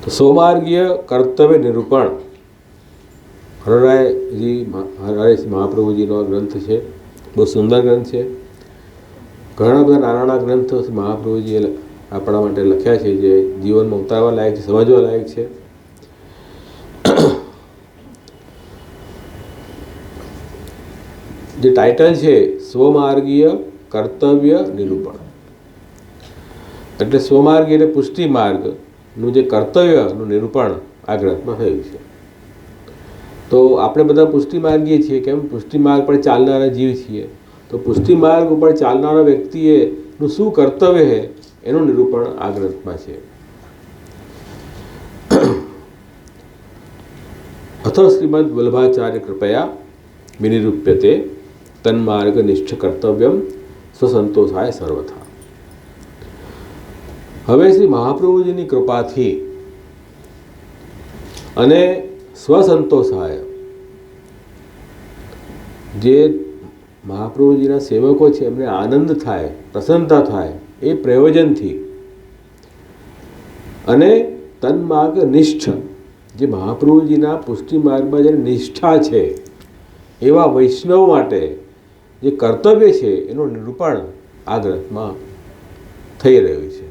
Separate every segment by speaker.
Speaker 1: તો સ્વમાર્ગીય કર્તવ્ય નિરૂપણ હરરાયજી મહાપ્રભુજીનો ગ્રંથ છે. બહુ સુંદર ગ્રંથ છે. ઘણા બધા નાના નાના ગ્રંથો મહાપ્રભુજીએ આપણા માટે લખ્યા છે, જે જીવનમાં ઉતારવા લાયક છે, સમજવા લાયક છે. જે ટાઇટલ છે સ્વમાર્ગીય કર્તવ્ય નિરૂપણ, એટલે સ્વમાર્ગ એટલે પુષ્ટિ માર્ગનું જે કર્તવ્યનું નિરૂપણ આ ગ્રંથમાં થયું છે. તો આપણે બધા પુષ્ટિ માર્ગીય છીએ. કેમ? પુષ્ટિ માર્ગ પર ચાલનારા જીવ છીએ. તો પુષ્ટિ માર્ગ ઉપર ચાલનારા વ્યક્તિએનું શું કર્તવ્ય છે એનું નિરૂપણ આ ગ્રંથમાં છે. અથ શ્રીમદ વલ્લભાચાર્ય કૃપયા વિનિરૂપ્યતે તન્માર્ગ નિષ્ઠ કર્તવ્યમ સ્વસંતોષાય સર્વથા. હવે શ્રી મહાપ્રભુજીની કૃપાથી અને સ્વસંતોષાય, જે મહાપ્રભુજીના સેવકો છે એમને આનંદ થાય, પ્રસન્નતા થાય એ પ્રયોજનથી, અને તન્માર્ગ નિષ્ઠ, જે મહાપ્રભુજીના પુષ્ટિ માર્ગમાં જે નિષ્ઠા છે એવા વૈષ્ણવ માટે જે કર્તવ્ય છે એનું નિરૂપણ આ ગ્રંથમાં થઈ રહ્યું છે.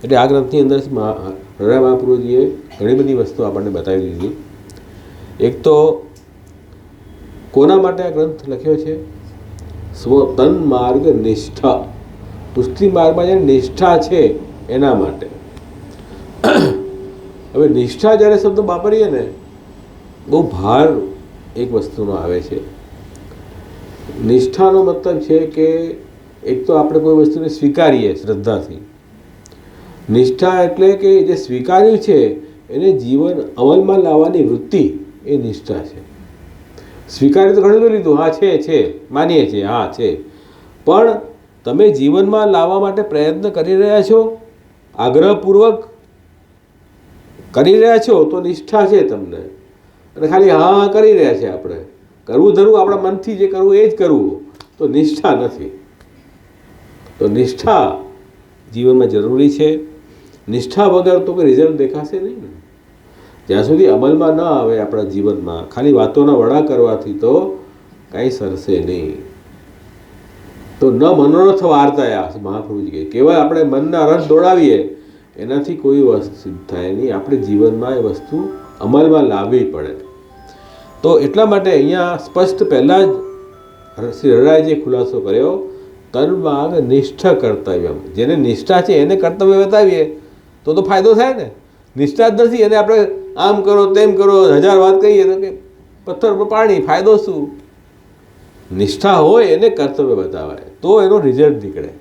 Speaker 1: એટલે આ ગ્રંથની અંદર હરરાય મહાપ્રભુજીએ ઘણી બધી વસ્તુ આપણને બતાવી દીધી. એક તો કોના માટે આ ગ્રંથ લખ્યો છે? તન માર્ગ નિષ્ઠા, પુષ્ટિ માર્ગમાં જે નિષ્ઠા છે એના માટે. હવે નિષ્ઠા જ્યારે શબ્દ વાપરીએ ને, બહુ ભાર એક વસ્તુનો આવે છે. નિષ્ઠાનો મતલબ છે કે એક તો આપણે કોઈ વસ્તુને સ્વીકારીએ શ્રદ્ધાથી. નિષ્ઠા એટલે કે જે સ્વીકાર્યું છે એને જીવન અમલમાં લાવવાની વૃત્તિ, એ નિષ્ઠા છે. સ્વીકાર્યું તો ઘણું લીધું, હા છે, માનીએ છીએ, હા છે, પણ તમે જીવનમાં લાવવા માટે પ્રયત્ન કરી રહ્યા છો, આગ્રહપૂર્વક કરી રહ્યા છો, તો નિષ્ઠા છે તમને. અને ખાલી હા કરી રહ્યા છે આપણે, કરવું ધરવું આપણા મનથી જે કરવું એ જ કરવું, તો નિષ્ઠા નથી. તો નિષ્ઠા જીવનમાં જરૂરી છે. નિષ્ઠા વગર તો કોઈ રિઝલ્ટ દેખાશે નહીં ને. જ્યાં સુધી અમલમાં ન આવે આપણા જીવનમાં, ખાલી વાતોના વડા કરવાથી તો કાંઈ સરશે નહીં. તો ન મનોરથ વાર્તાયા મહાપ્રભુજી કહે, કેવળ આપણે મનના રથ દોડાવીએ એનાથી કોઈ વસ્તુ સિદ્ધ થાય નહીં. આપણે જીવનમાં એ વસ્તુ અમલમાં લાવવી પડે. તો એટલા માટે અહીંયા સ્પષ્ટ પહેલાં જ શ્રી હરરાયજીએ ખુલાસો કર્યો, તન્માર્ગ નિષ્ઠ કર્તવ્યમ. જેને નિષ્ઠા છે એને કર્તવ્ય બતાવીએ તો ફાયદો થાય ને. નિષ્ઠા જ નથી એને આપણે આમ કરો તેમ કરો 1000 વાત કહીએ તો કે પથ્થર પર પાણી, ફાયદો શું? નિષ્ઠા હોય એને કર્તવ્ય બતાવાય તો એનો રિઝલ્ટ નીકળે.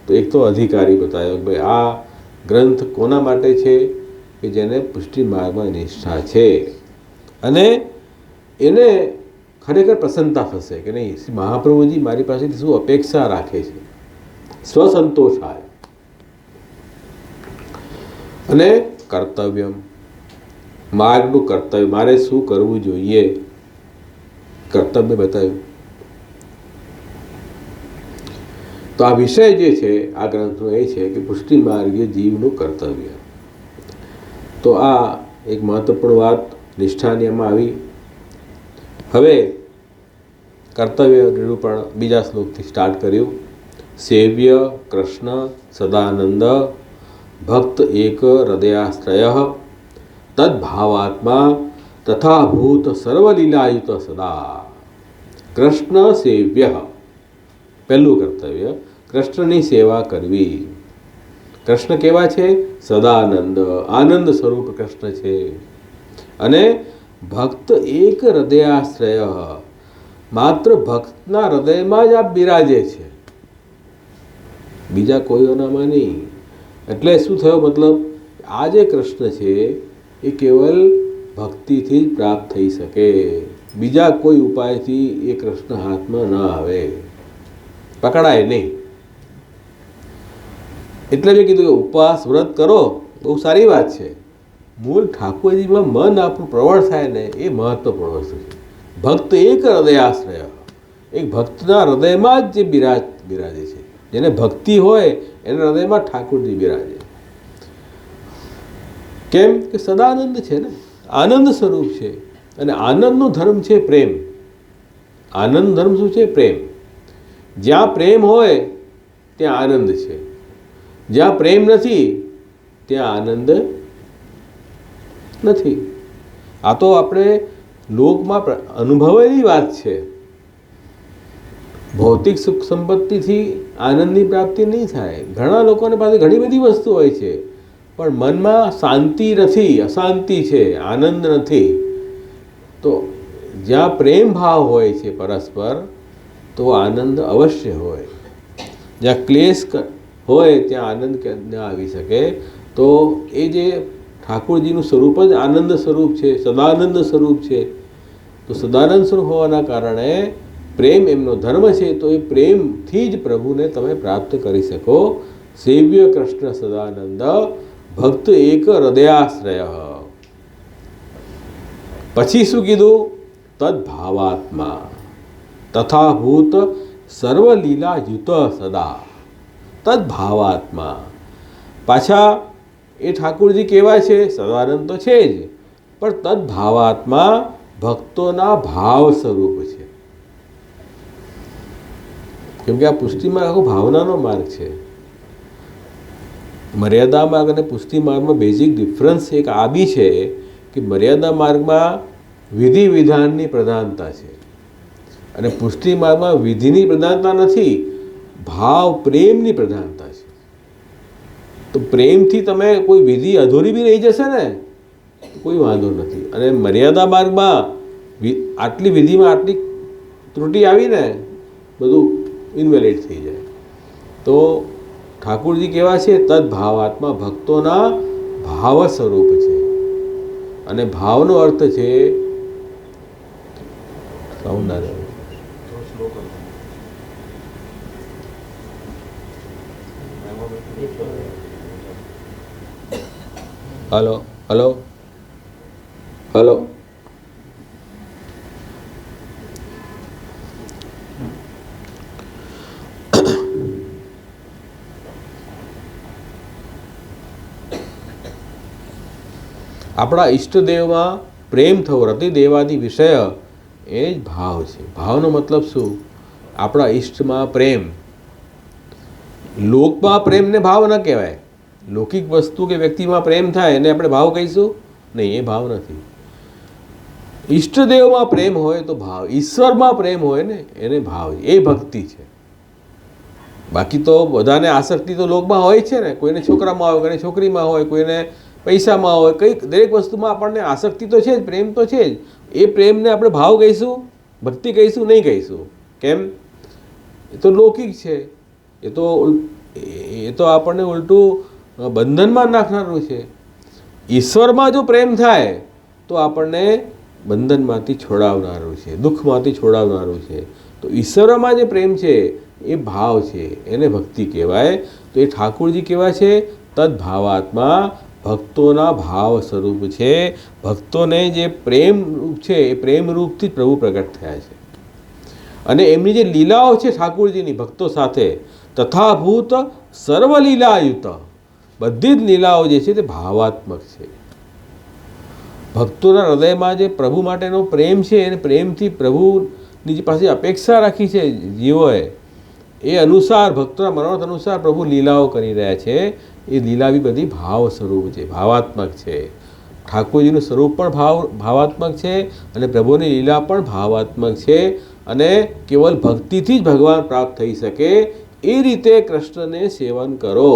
Speaker 1: તો એક તો અધિકારી બતાવ્યો કે ભાઈ આ ગ્રંથ કોના માટે છે? કે જેને પુષ્ટિ માર્ગમાં નિષ્ઠા છે અને એને ખરેખર પ્રસન્નતા થશે કે નહીં, મહાપ્રભુજી મારી પાસેથી શું અપેક્ષા રાખે છે, સ્વસંતોષ થાય. અને કર્તવ્યમ, માર્ગનું કર્તવ્ય, મારે શું કરવું જોઈએ, કર્તવ્ય બતાવ્યું. તો આ વિષય જે છે આ ગ્રંથનો એ છે કે પુષ્ટિ માર્ગીય જીવનું કર્તવ્ય. તો આ એક મહત્વપૂર્ણ વાત નિષ્ઠાની એમાં આવી. હવે કર્તવ્ય નિરૂપણ બીજા શ્લોકથી સ્ટાર્ટ કર્યું. સેવ્ય કૃષ્ણ સદાનંદ ભક્ત એક હૃદયાશ્રય તદ્ભાવાત્મા તથાભૂત સર્વલીલાયુત સદા. કૃષ્ણ સેવ્ય, પહેલું કર્તવ્ય, કૃષ્ણની સેવા કરવી. કૃષ્ણ કેવા છે? સદાનંદ, આનંદ સ્વરૂપ કૃષ્ણ છે. અને ભક્ત એક હૃદયાશ્રય, માત્ર ભક્તના હૃદયમાં જ આપ બિરાજે છે, બીજા કોઈઓનામાં નહીં. એટલે શું થયો? મતલબ આ જે કૃષ્ણ છે એ કેવલ ભક્તિથી જ પ્રાપ્ત થઈ શકે, બીજા કોઈ ઉપાયથી એ કૃષ્ણ હાથમાં ન આવે, પકડાય નહીં. એટલે મેં કીધું કે ઉપવાસ વ્રત કરો, બહુ સારી વાત છે. મૂળ ઠાકોરજીમાં મન આપણું પ્રવણ થાય ને એ મહત્વપૂર્ણ વસ્તુ છે. ભક્ત એક હૃદયાશ્રય, એક ભક્તના હૃદયમાં જ જે બિરાજે છે, જેને ભક્તિ હોય એના હૃદયમાં ઠાકોરજી બિરાજે. કેમ કે સદાનંદ છે ને, આનંદ સ્વરૂપ છે. અને આનંદનો ધર્મ છે પ્રેમ. આનંદ ધર્મ શું છે? પ્રેમ. જ્યાં પ્રેમ હોય ત્યાં આનંદ છે, જ્યાં પ્રેમ નથી ત્યાં આનંદ નથી. આ તો આપણે લોકમાં અનુભવેલી વાત છે. ભૌતિક સુખ સંપત્તિથી આનંદની પ્રાપ્તિ નહીં થાય. ઘણા લોકોને પાસે ઘણી બધી વસ્તુ હોય છે, પણ મનમાં શાંતિ નથી, અશાંતિ છે, આનંદ નથી. તો જ્યાં પ્રેમ ભાવ હોય છે પરસ્પર, તો આનંદ અવશ્ય હોય. જ્યાં ક્લેશ હોય ત્યાં આનંદ ન આવી શકે. તો એ જે ઠાકોરજીનું સ્વરૂપ જ આનંદ સ્વરૂપ છે, સદાનંદ સ્વરૂપ છે. તો સદાનંદ સ્વરૂપ હોવાના કારણે પ્રેમ એમનો ધર્મ છે. તો એ પ્રેમથી જ પ્રભુને તમે પ્રાપ્ત કરી શકો. સેવ્ય કૃષ્ણ સદાનંદ ભક્ત એક હૃદયાશ્રય. પછી શું કીધું? તદ્ભાવાત્મા તથાભૂત સર્વલીલાયુત સદા. તદ્ભાવાત્મા. પાછા એ ઠાકોરજી કેવા છે? સદાનંદ તો છે જ, પણ તદ્ભાવાત્મા ભક્તોના ભાવ સ્વરૂપ છે. કેમ કે આ પુષ્ટિ માર્ગ આખો ભાવનાનો માર્ગ છે. મર્યાદા માર્ગ અને પુષ્ટિ માર્ગમાં બેઝિક ડિફરન્સ એક આ બી છે કે મર્યાદા માર્ગમાં વિધિ વિધાનની પ્રધાનતા છે અને પુષ્ટિ માર્ગમાં વિધિની પ્રધાનતા નથી, ભાવ પ્રેમની પ્રધાનતા છે. તો પ્રેમથી તમે કોઈ વિધિ અધૂરી બી રહી જશે ને કોઈ વાંધો નથી. અને મર્યાદા માર્ગમાં આટલી વિધિમાં આટલી ત્રુટિ આવીને બધું ઇન્વેલિડ થઈ જાય. તો ઠાકોરજી કેવા છે? તદ્ભાવાત્મા ભક્તોના ભાવ સ્વરૂપ છે. અને ભાવનો અર્થ છે સૌંદર્ય. Hello hello hello. આપણા ઈષ્ટદેવમાં પ્રેમ થવો, રતિદેવાદી વિષય એ જ ભાવ છે. ભાવનો મતલબ શું? આપણા ઈષ્ટમાં પ્રેમ. લોકમાં પ્રેમને ભાવ ન કહેવાય. લૌકિક વસ્તુ કે વ્યક્તિમાં પ્રેમ થાય એને આપણે ભાવ કહીશું? નહીં, એ ભાવ નથી. ઈષ્ટદેવમાં પ્રેમ હોય તો ભાવ, ઈશ્વરમાં પ્રેમ હોય ને એને ભાવ, એ ભક્તિ છે. બાકી તો બધાને આસક્તિ તો લોકમાં હોય છે ને. કોઈને છોકરામાં હોય, કોઈને છોકરીમાં હોય, કોઈને પૈસામાં હોય, કંઈક દરેક વસ્તુમાં આપણને આસક્તિ તો છે જ, પ્રેમ તો છે જ. એ પ્રેમને આપણે ભાવ કહીશું? ભક્તિ કહીશું? નહીં કહીશું. કેમ? એ તો લૌકિક છે. એ તો આપણને ઉલટું બંધનમાં નાખનારું છે. ઈશ્વરમાં જો પ્રેમ થાય તો આપણને બંધનમાંથી છોડાવનારું છે, દુઃખમાંથી છોડાવનારું છે. તો ઈશ્વરમાં જે પ્રેમ છે એ ભાવ છે, એને ભક્તિ કહેવાય. તો એ ઠાકોરજી કેવા છે? તદ્ભાવાત્મા ભક્તોના ભાવ સ્વરૂપ છે. ભક્તોને જે પ્રેમ રૂપ છે એ પ્રેમ રૂપથી પ્રભુ પ્રગટ થયા છે. અને એમની જે લીલાઓ છે ઠાકોરજીની ભક્તો સાથે, તથાભૂત સર્વલીલાયુત, બધી જ લીલાઓ જે છે તે ભાવાત્મક છે. ભક્તોના હૃદયમાં જે પ્રભુ માટેનો પ્રેમ છે અને પ્રેમથી પ્રભુની જે પાસે અપેક્ષા રાખી છે જીવોએ, એ અનુસાર ભક્તોના મનોરથ અનુસાર પ્રભુ લીલાઓ કરી રહ્યા છે. એ લીલા બી બધી ભાવ સ્વરૂપ છે, ભાવાત્મક છે. ઠાકોરજીનું સ્વરૂપ પણ ભાવાત્મક છે અને પ્રભુની લીલા પણ ભાવાત્મક છે. અને કેવલ ભક્તિથી જ ભગવાન પ્રાપ્ત થઈ શકે એ રીતે કૃષ્ણને સેવન કરો.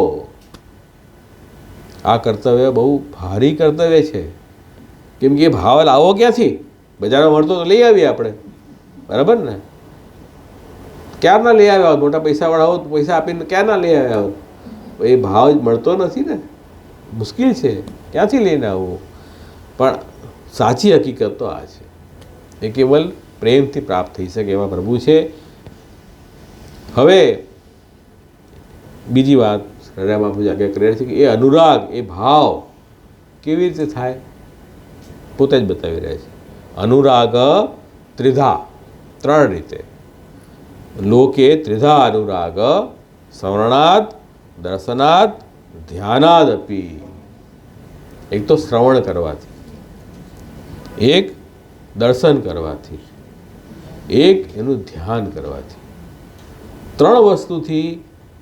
Speaker 1: આ કર્તવ્ય બહુ ભારી કર્તવ્ય છે. કેમ કે એ ભાવ લાવો ક્યાંથી? બજારમાં મળતો તો લઈ આવીએ આપણે, બરાબર ને? ક્યારના લઈ આવ્યા હોત? મોટા પૈસાવાળા હોત, પૈસા આપીને ક્યારના લઈ આવ્યા હોત? એ ભાવ મળતો નથી ને, મુશ્કેલ છે. ક્યાંથી લઈને આવવું? પણ સાચી હકીકત તો આ છે. એ કેવલ પ્રેમથી પ્રાપ્ત થઈ શકે એવા પ્રભુ છે. હવે બીજી વાત રામ બાપુ આગળ કરે છે કે એ અનુરાગ, એ ભાવ કેવી રીતે થાય? પોતે જ બતાવી રહ્યા છે. અનુરાગ ત્રિધા, 3 રીતે. લોકે ત્રિધા અનુરાગ, શ્રવણાદ, દર્શનાદ, ધ્યાનાદ અપી. એક તો શ્રવણ કરવાથી, એક દર્શન કરવાથી, એક એનું ધ્યાન કરવાથી. 3 વસ્તુથી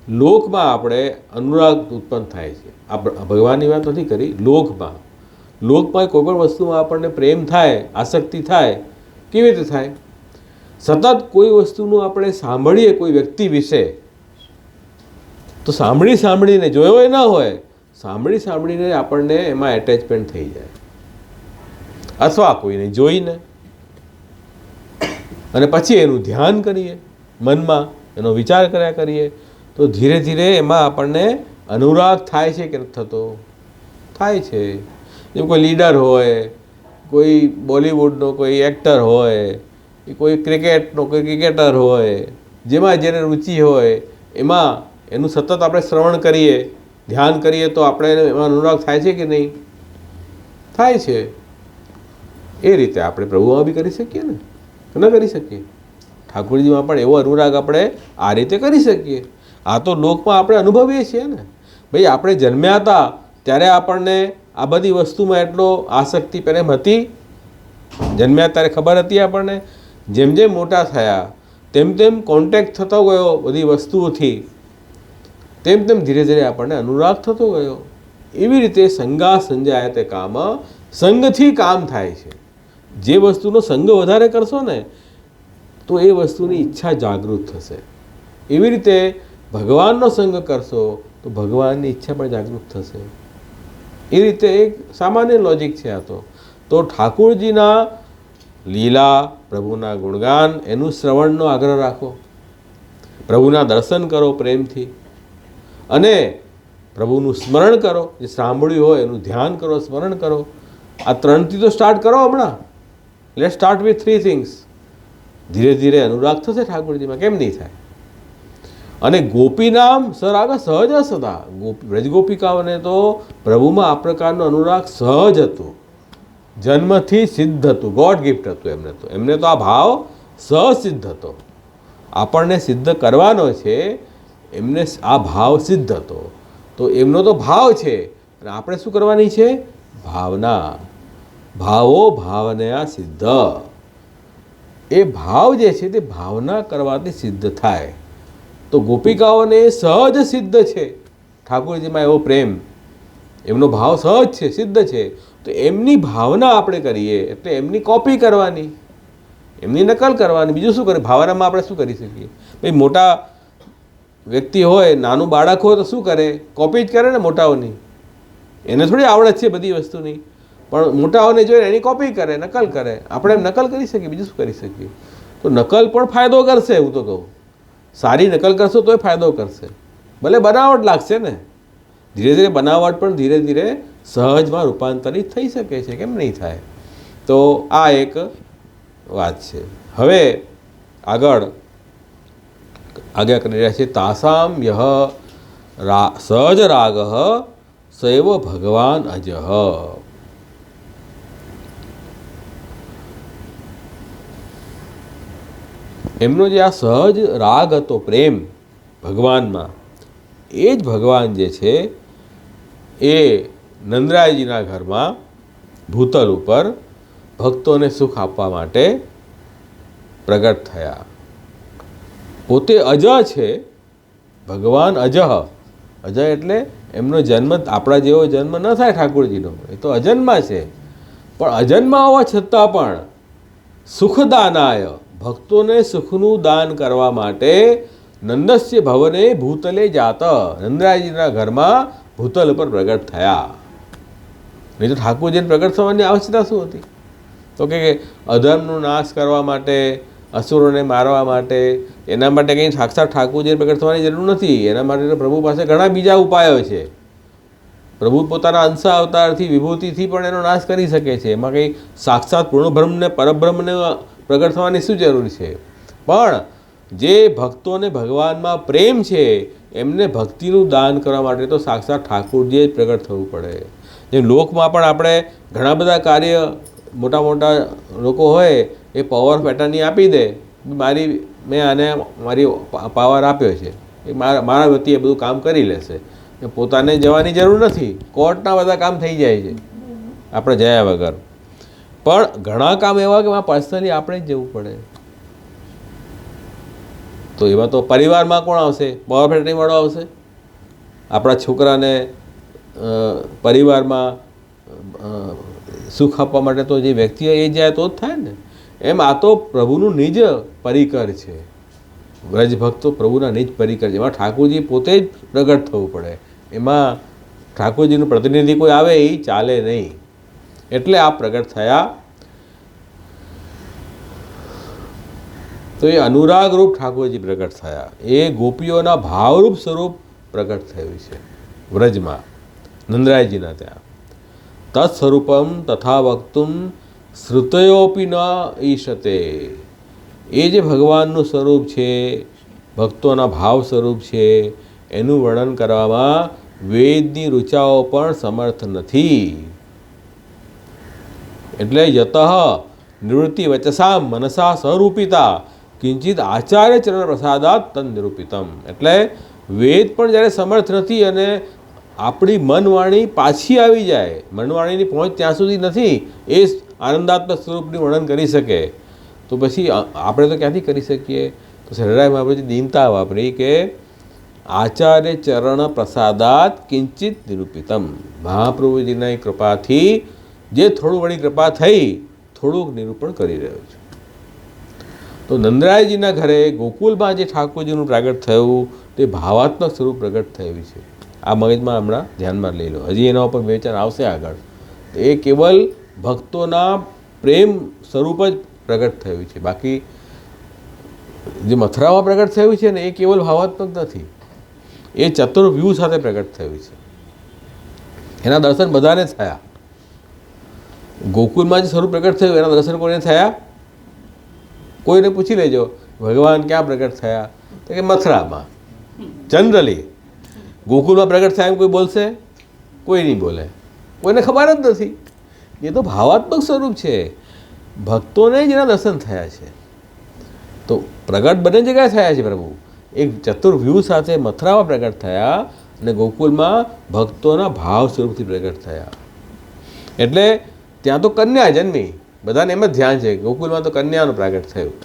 Speaker 1: લોકમાં આપણે અનુરાગ ઉત્પન્ન થાય છે. આ ભગવાનની વાત નથી કરી, લોકમાં કોઈ પણ વસ્તુમાં આપણને પ્રેમ થાય, આસક્તિ થાય. કેવી રીતે થાય? સતત કોઈ વસ્તુનું આપણે સાંભળીએ કોઈ વ્યક્તિ વિશે, તો સાંભળીને જોયો એ ન હોય, સાંભળીને આપણને એમાં એટેચમેન્ટ થઈ જાય. અથવા કોઈને જોઈને અને પછી એનું ધ્યાન કરીએ, મનમાં એનો વિચાર કર્યા કરીએ, તો ધીરે ધીરે એમાં આપણને અનુરાગ થાય છે કે થતો? થાય છે. જેમ કોઈ લીડર હોય, કોઈ બોલિવૂડનો કોઈ એક્ટર હોય, કોઈ ક્રિકેટનો કોઈ ક્રિકેટર હોય, જેમાં જેને રુચિ હોય એમાં એનું સતત આપણે શ્રવણ કરીએ, ધ્યાન કરીએ, તો આપણે એમાં અનુરાગ થાય છે કે નહીં? થાય છે. એ રીતે આપણે પ્રભુમાં બી કરી શકીએ ને, ન કરી શકીએ? ઠાકોરજીમાં પણ એવો અનુરાગ આપણે આ રીતે કરી શકીએ. આ તો લોકમાં આપણે અનુભવીએ છીએ ને. ભાઈ, આપણે જન્મ્યા હતા ત્યારે આપણને આ બધી વસ્તુમાં એટલો આસક્તિ પહેલાં હતી? જન્મ્યા ત્યારે ખબર હતી આપણને? જેમ જેમ મોટા થયા તેમ તેમ કોન્ટેક્ટ થતો ગયો બધી વસ્તુઓથી, તેમ તેમ ધીરે ધીરે આપણને અનુરાગ થતો ગયો. એવી રીતે સંગા સંજાયતે કામ, સંગથી કામ થાય છે. જે વસ્તુનો સંગ વધારે કરશો ને, તો એ વસ્તુની ઈચ્છા જાગૃત થશે. એવી રીતે ભગવાનનો સંગ કરશો તો ભગવાનની ઈચ્છા પણ જાગૃત થશે. એ રીતે એક સામાન્ય લોજિક છે આ તો ઠાકોરજીના લીલા, પ્રભુના ગુણગાન, એનું શ્રવણનો આગ્રહ રાખો, પ્રભુના દર્શન કરો પ્રેમથી, અને પ્રભુનું સ્મરણ કરો. જે સાંભળ્યું હોય એનું ધ્યાન કરો, સ્મરણ કરો. આ 3થી તો સ્ટાર્ટ કરો હમણાં. Late start with 3 things. ધીરે ધીરે અનુરાગ થશે ઠાકોરજીમાં, કેમ નહીં થાય? અને ગોપીનામ સરાગ સહજ સદા. વ્રજગોપિકાઓને તો પ્રભુમાં આ પ્રકારનો અનુરાગ સહજ હતું, જન્મથી સિદ્ધ હતું, ગોડ ગિફ્ટ હતું એમને તો આ ભાવ સહસિદ્ધ હતો. આપણને સિદ્ધ કરવાનો છે, એમને આ ભાવ સિદ્ધ હતો. તો એમનો તો ભાવ છે, અને આપણે શું કરવાની છે? ભાવના. ભાવો ભાવનયા સિદ્ધ. એ ભાવ જે છે તે ભાવના કરવાથી સિદ્ધ થાય. તો ગોપિકાઓને સહજ સિદ્ધ છે ઠાકોરજીમાં એવો પ્રેમ, એમનો ભાવ સહજ છે, સિદ્ધ છે. તો એમની ભાવના આપણે કરીએ એટલે એમની કોપી કરવાની, એમની નકલ કરવાની. બીજું શું કરે? ભાવનામાં આપણે શું કરી શકીએ? ભાઈ, મોટા વ્યક્તિ હોય, નાનું બાળક હોય તો શું કરે? કોપી જ કરે ને મોટાઓની. એને થોડી આવડત છે બધી વસ્તુની, પણ મોટાઓને જોઈને એની કોપી કરે, નકલ કરે. આપણે એમ નકલ કરી શકીએ? બીજું શું કરી શકીએ? તો નકલ પણ ફાયદો કરશે. હું તો કહું, સારી નકલ કરશો તોય ફાયદો કરશે. ભલે બનાવટ લાગશે ને, ધીરે ધીરે બનાવટ પણ ધીરે ધીરે સહજમાં રૂપાંતરિત થઈ શકે છે. કેમ નહીં થાય? તો આ એક વાત છે. હવે આગળ આજ્ઞા કરી રહ્યા છે, તાસામ યહ સહજ રાગ સૈવ ભગવાન અજહ. એમનો જે આ સહજ રાગ હતો, પ્રેમ ભગવાનમાં, એ જ ભગવાન જે છે એ નંદરાયજીના ઘરમાં ભૂતલ ઉપર ભક્તોને સુખ આપવા માટે પ્રગટ થયા. પોતે અજ છે ભગવાન, અજહ. અજહ એટલે એમનો જન્મ આપણા જેવો જન્મ ન થાય ઠાકોરજીનો, એ તો અજન્મા છે. પણ અજન્મા હોવા છતાં પણ સુખદાનાય, ભક્તોને સુખનું દાન કરવા માટે નંદસ્ય ભવને ભૂતલે જાત, નંદરાયજીના ઘરમાં ભૂતલ પર પ્રગટ થયા. નહીં તો ઠાકોરજીને પ્રગટ થવાની આવશ્યકતા શું હતી? તો કે અધર્મનો નાશ કરવા માટે, અસુરોને મારવા માટે, એના માટે કંઈ સાક્ષાત ઠાકોરજીને પ્રગટ થવાની જરૂર નથી. એના માટે પ્રભુ પાસે ઘણા બીજા ઉપાયો છે. પ્રભુ પોતાના અંશ અવતારથી, વિભૂતિથી પણ એનો નાશ કરી શકે છે. એમાં કંઈ સાક્ષાત પૂર્ણબ્રહ્મને, પરબ્રહ્મને પ્રગટ થવાની શું જરૂર છે? પણ જે ભક્તોને ભગવાનમાં પ્રેમ છે એમને ભક્તિનું દાન કરવા માટે તો સાક્ષાત ઠાકોરજીએ જ પ્રગટ થવું પડે. જેમ લોકમાં પણ આપણે ઘણા બધા કાર્ય, મોટા મોટા લોકો હોય એ પાવર પેટર્નની આપી દે, મેં આને મારી પાવર આપ્યો છે, એ મારા વતી એ બધું કામ કરી લેશે, એ પોતાને જવાની જરૂર નથી. કોર્ટના બધા કામ થઈ જાય છે. આપણે જયા વગર. પણ ઘણા કામ એવા કે એમાં પર્સનલી આપણે જ જવું પડે. તો એમાં તો પરિવારમાં કોણ આવશે? પાવર ફેક્ટરીવાળો આવશે. આપણા છોકરાને પરિવારમાં સુખ આપવા માટે તો જે વ્યક્તિ એ જાય તો જ થાય ને. એમ આ તો પ્રભુનું નિજ પરિકર છે. વ્રજ ભક્તો પ્રભુના નિજ પરિકર છે. એમાં ઠાકોરજી પોતે જ પ્રગટ થવું પડે. એમાં ઠાકોરજીનું પ્રતિનિધિ કોઈ આવે એ ચાલે નહીં. એટલે આ પ્રગટ થયા. તો એ અનુરાગરૂપ ઠાકોરજી પ્રગટ થયા. એ ગોપીઓના ભાવરૂપ સ્વરૂપ પ્રગટ થયું છે વ્રજમાં, નંદરાયજીના ત્યાં. તત્સ્વરૂપમ તથા વક્તુમ શ્રુતયોપી ન ઈશતે. એ જે ભગવાનનું સ્વરૂપ છે, ભક્તોના ભાવ સ્વરૂપ છે, એનું વર્ણન કરવામાં વેદની ઋચાઓ પણ સમર્થ નથી. એટલે યતઃ નિવૃત્તિ વચસા મનસા સ્વરૂપિતા કિંચિત આચાર્ય ચરણ પ્રસાદાત તન નિરૂપિતમ. એટલે વેદ પણ જ્યારે સમર્થ નથી અને આપણી મનવાણી પાછી આવી જાય, મનવાણીની પહોંચ ત્યાં સુધી નથી એ આનંદાત્મક સ્વરૂપનું વર્ણન કરી શકે, તો પછી આપણે તો ક્યાંથી કરી શકીએ? તો શરણાઈમાં આપણે દીનતા વાપરી કે આચાર્ય ચરણ પ્રસાદાત કિંચિત નિરૂપિતમ. મહાપ્રભુજીના કૃપાથી જે થોડું વળી કૃપા થઈ, થોડુંક નિરૂપણ કરી રહ્યો છું. તો નંદરાયજીના ઘરે ગોકુલમાં જે ઠાકોરજીનું પ્રાગટ થયું તે ભાવાત્મક સ્વરૂપ પ્રગટ થયું છે. આ મગજમાં હમણાં ધ્યાનમાં લઈ લો. હજી એના ઉપર વિવેચન આવશે આગળ. એ કેવલ ભક્તોના પ્રેમ સ્વરૂપ જ પ્રગટ થયું છે. બાકી જે મથુરામાં પ્રગટ થયું છે ને એ કેવલ ભાવાત્મક નથી, એ ચતુર્વ્યૂહ સાથે પ્રગટ થયું છે. એના દર્શન બધાને થયા. ગોકુલમાં જે સ્વરૂપ પ્રગટ થયું એના દર્શન કોઈને થયા? કોઈને પૂછી લેજો ભગવાન ક્યાં પ્રગટ થયા, તો કે મથુરામાં. જનરલી ગોકુલમાં પ્રગટ થયા એમ કોઈ બોલશે? કોઈ નહીં બોલે. કોઈને ખબર જ નથી. એ તો ભાવાત્મક સ્વરૂપ છે. ભક્તોને જ એના દર્શન થયા છે. તો પ્રગટ બંને જગ્યાએ થયા છે પ્રભુ. એક ચતુર્વ્યૂહ સાથે મથુરામાં પ્રગટ થયા અને ગોકુલમાં ભક્તોના ભાવ સ્વરૂપથી પ્રગટ થયા. એટલે ત્યાં તો કન્યા જન્મી, બધાને એમ જ ધ્યાન છે. ગોકુલમાં તો કન્યાનું પ્રાગટ થયું,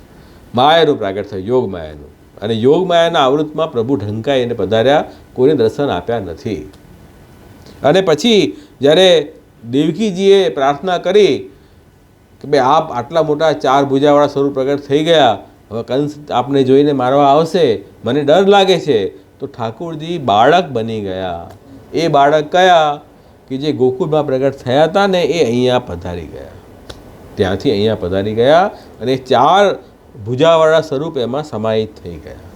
Speaker 1: માયાનું પ્રાગટ થયું, યોગ માયાનું. અને યોગ માયાના આવૃતમાં પ્રભુ ઢંકાઈ અને પધાર્યા, કોઈને દર્શન આપ્યા નથી. અને પછી જ્યારે દેવકીજીએ પ્રાર્થના કરી કે ભાઈ આપ આટલા મોટા 4 ભુજાવાળા સ્વરૂપ પ્રગટ થઈ ગયા, હવે કંસ આપને જોઈને મારવા આવશે, મને ડર લાગે છે. તો ઠાકોરજી બાળક બની ગયા. એ બાળક કયા? કે જે ગોકુળમાં પ્રગટ થયા હતા ને એ અહીંયા પધારી ગયા. ત્યાંથી અહીંયા પધારી ગયા અને 4 ભુજાવાળા સ્વરૂપ એમાં સમાહિત થઈ ગયા.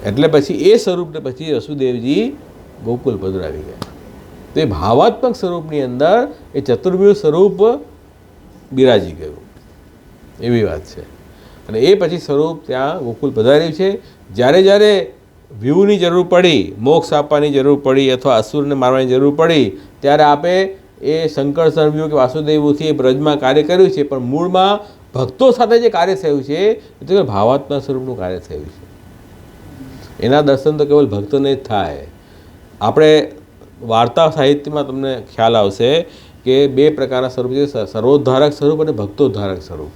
Speaker 1: એટલે પછી એ સ્વરૂપને પછી વસુદેવજી ગોકુલ પધરાવી ગયા. તો એ ભાવાત્મક સ્વરૂપની અંદર એ ચતુર્વ્યૂહ સ્વરૂપ બિરાજી ગયું, એવી વાત છે. અને એ પછી સ્વરૂપ ત્યાં ગોકુલ પધાર્યું છે. જ્યારે જ્યારે વ્યૂહની જરૂર પડી, મોક્ષ આપવાની જરૂર પડી અથવા અસુરને મારવાની જરૂર પડી, ત્યારે આપે એ શંકર સંવ્યૂહ કે વાસુદેવથી એ બ્રજમાં કાર્ય કર્યું છે. પણ મૂળમાં ભક્તો સાથે જે કાર્ય થયું છે એ તો ભાવાત્મક સ્વરૂપનું કાર્ય થયું છે. એના દર્શન તો કેવલ ભક્તોને જ થાય. આપણે વાર્તા સાહિત્યમાં તમને ખ્યાલ આવશે કે 2 પ્રકારના સ્વરૂપ છે, સર્વોદ્ધારક સ્વરૂપ અને ભક્તોદ્ધારક સ્વરૂપ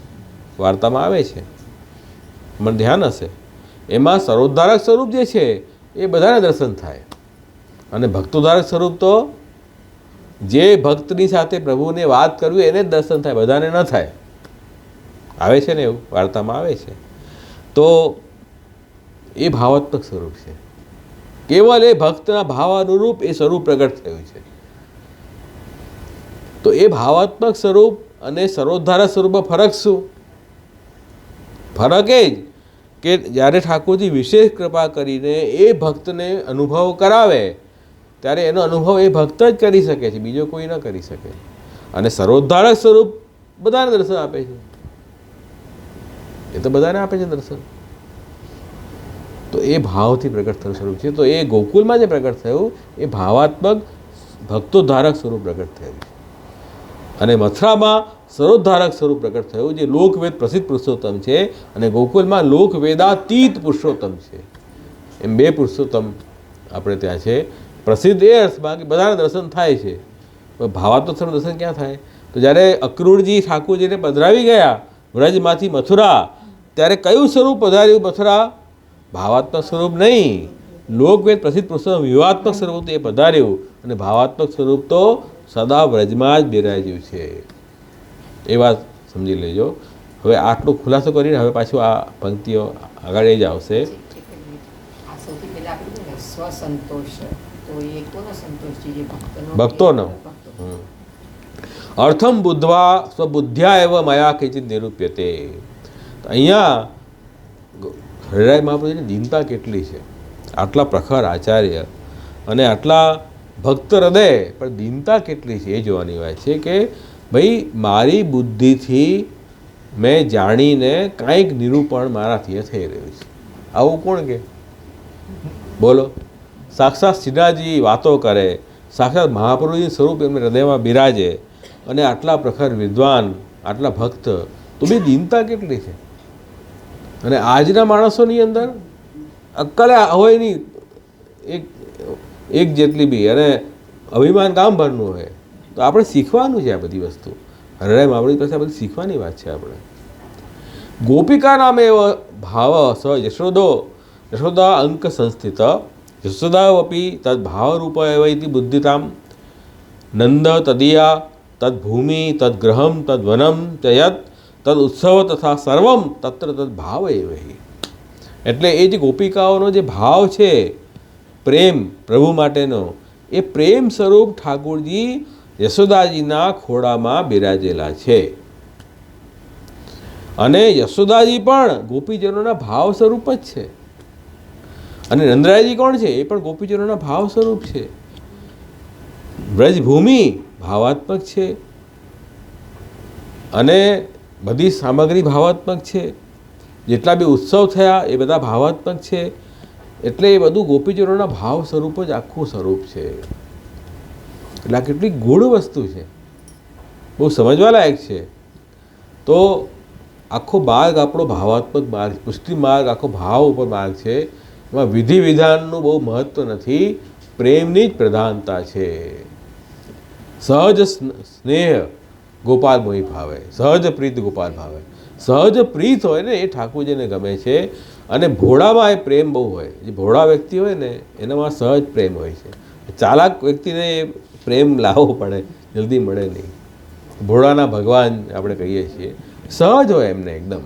Speaker 1: વાર્તામાં આવે છે. મને ધ્યાન હશે. એમાં સર્વોદ્ધારક સ્વરૂપ જે છે એ બધાને દર્શન થાય અને ભક્તોદ્ધારક સ્વરૂપ તો જે ભક્તની સાથે પ્રભુને વાત કરવી એને જ દર્શન થાય, બધાને ન થાય. આવે છે ને એવું વાર્તામાં આવે છે. તો એ ભાવાત્મક સ્વરૂપ છે. કેવલ એ ભક્તના ભાવ અનુરૂપ એ સ્વરૂપ પ્રગટ થયું છે. તો એ ભાવાત્મક સ્વરૂપ અને સર્વોદ્ધારક સ્વરૂપમાં ફરક શું? ફરક એ જ કે જ્યારે ઠાકોરજી વિશેષ કૃપા કરીને એ ભક્તને અનુભવ કરાવે ત્યારે એનો અનુભવ એ ભક્ત જ કરી શકે છે, બીજો કોઈ ન કરી શકે. અને સર્વોદ્ધારક સ્વરૂપ બધાને દર્શન આપે છે. એ તો બધાને આપે છે દર્શન. તો એ ભાવથી પ્રગટ થયું સ્વરૂપ છે. તો એ ગોકુલમાં જે પ્રગટ થયું એ ભાવાત્મક ભક્તોદ્ધારક સ્વરૂપ પ્રગટ થયું છે. અને મથુરામાં સર્વોદ્ધારક સ્વરૂપ પ્રગટ થયું જે લોકવેદ પ્રસિદ્ધ પુરુષોત્તમ છે અને ગોકુલમાં લોકવેદાતીત પુરુષોત્તમ છે. એમ 2 પુરુષોત્તમ આપણે ત્યાં છે. પ્રસિદ્ધ એ અર્થમાં કે બધાને દર્શન થાય છે ભાવાત્મક સ્વરૂપ દર્શન ક્યાં થાય? તો જ્યારે અક્રૂરજી ઠાકોરજીને પધરાવી ગયા વ્રજમાંથી મથુરા, ત્યારે કયું સ્વરૂપ પધાર્યું મથુરા? ભાવાત્મક સ્વરૂપ નહીં, લોકવેદ પ્રસિદ્ધ પુરુષોત્તમ વ્યૂહાત્મક સ્વરૂપ એ પધાર્યું, અને ભાવાત્મક સ્વરૂપ તો સદા વ્રજમાં જ બિરાજ્યું છે. એ વાત સમજી લેજો. હવે આટલો ખુલાસો કરીને હવે પાછું આ પંક્તિઓ આગળ જ આવશે. ભક્તોનો અર્થમ બુદ્ધવા સ્વબુદ્ધ્યા એવ મયા કિંચિત નિરૂપ્યતે. અહીંયા હરિરાય મહાપ્રભુની દીનતા કેટલી છે! આટલા પ્રખર આચાર્ય અને આટલા ભક્ત હૃદય, પણ દીનતા કેટલી છે એ જોવાની વાત છે કે ભાઈ મારી બુદ્ધિથી મેં જાણીને કાંઈક નિરૂપણ મારાથી થઈ રહ્યું છે. આવું કોણ કે? બોલો. સાક્ષાત શ્રીનાથજી વાતો કરે, સાક્ષાત મહાપ્રભુજી સ્વરૂપ એમને હૃદયમાં બિરાજે, અને આટલા પ્રખર વિદ્વાન, આટલા ભક્ત, તો બી દીનતા કેટલી છે! અને આજના માણસોની અંદર અક્કલ હોય નહીં એક જેટલી બી, અને અભિમાન કામ ભરનું હોય. તો આપણે શીખવાનું છે આ બધી વસ્તુ. હરિરાય મહાપ્રભુજી પાસે આ બધી શીખવાની વાત છે આપણે. ગોપિકા નામ એવ ભાવ સ યશોદા અંક સંસ્થિત યશોદાવપી તદ ભાવરૂપ એવ ઇતિ બુદ્ધિતામ નંદ તદિયા તદ ભૂમિ તદ ગ્રહમ તદ વનમ ચ યત તદ ઉત્સવ તથા સર્વમ તત્ર તદ ભાવ એવ. એટલે એ જે ગોપિકાઓનો જે ભાવ છે પ્રેમ પ્રભુ માટેનો, એ પ્રેમ સ્વરૂપ ઠાકોરજી યશોદાજીના ખોળામાં બિરાજેલા છે. અને યશોદાજી પણ ગોપીજનોના ભાવ સ્વરૂપ જ છે. અને નંદરાયજી કોણ છે? એ પણ ગોપીજનોના ભાવ સ્વરૂપ છે. વ્રજભૂમિ ભાવાત્મક છે, અને બધી સામગ્રી ભાવાત્મક છે. જેટલા બી ઉત્સવ થયા એ બધા ભાવાત્મક છે. એટલે એ બધું ગોપીજનોના ભાવ સ્વરૂપ જ આખું સ્વરૂપ છે. એટલે આ કેટલી ગૂઢ વસ્તુ છે, બહુ સમજવા લાયક છે. તો આખો માર્ગ આપણો ભાવાત્મક માર્ગ, પુષ્ટિ માર્ગ આખો ભાવ ઉપર માર્ગ છે. એમાં વિધિ વિધાનનું બહુ મહત્ત્વ નથી, પ્રેમની જ પ્રધાનતા છે. સહજ સ્નેહ ગોપાલ મોહી ભાવે, સહજ પ્રીત ગોપાલ ભાવે. સહજ પ્રીત હોય ને એ ઠાકોરજીને ગમે છે. અને ભોળામાં એ પ્રેમ બહુ હોય. જે ભોળા વ્યક્તિ હોય ને એનામાં સહજ પ્રેમ હોય છે. ચાલાક વ્યક્તિને એ પ્રેમ લાવવો પડે, જલ્દી મળે નહીં. ભોળાના ભગવાન આપણે કહીએ છીએ, સહજ હોય એમને એકદમ.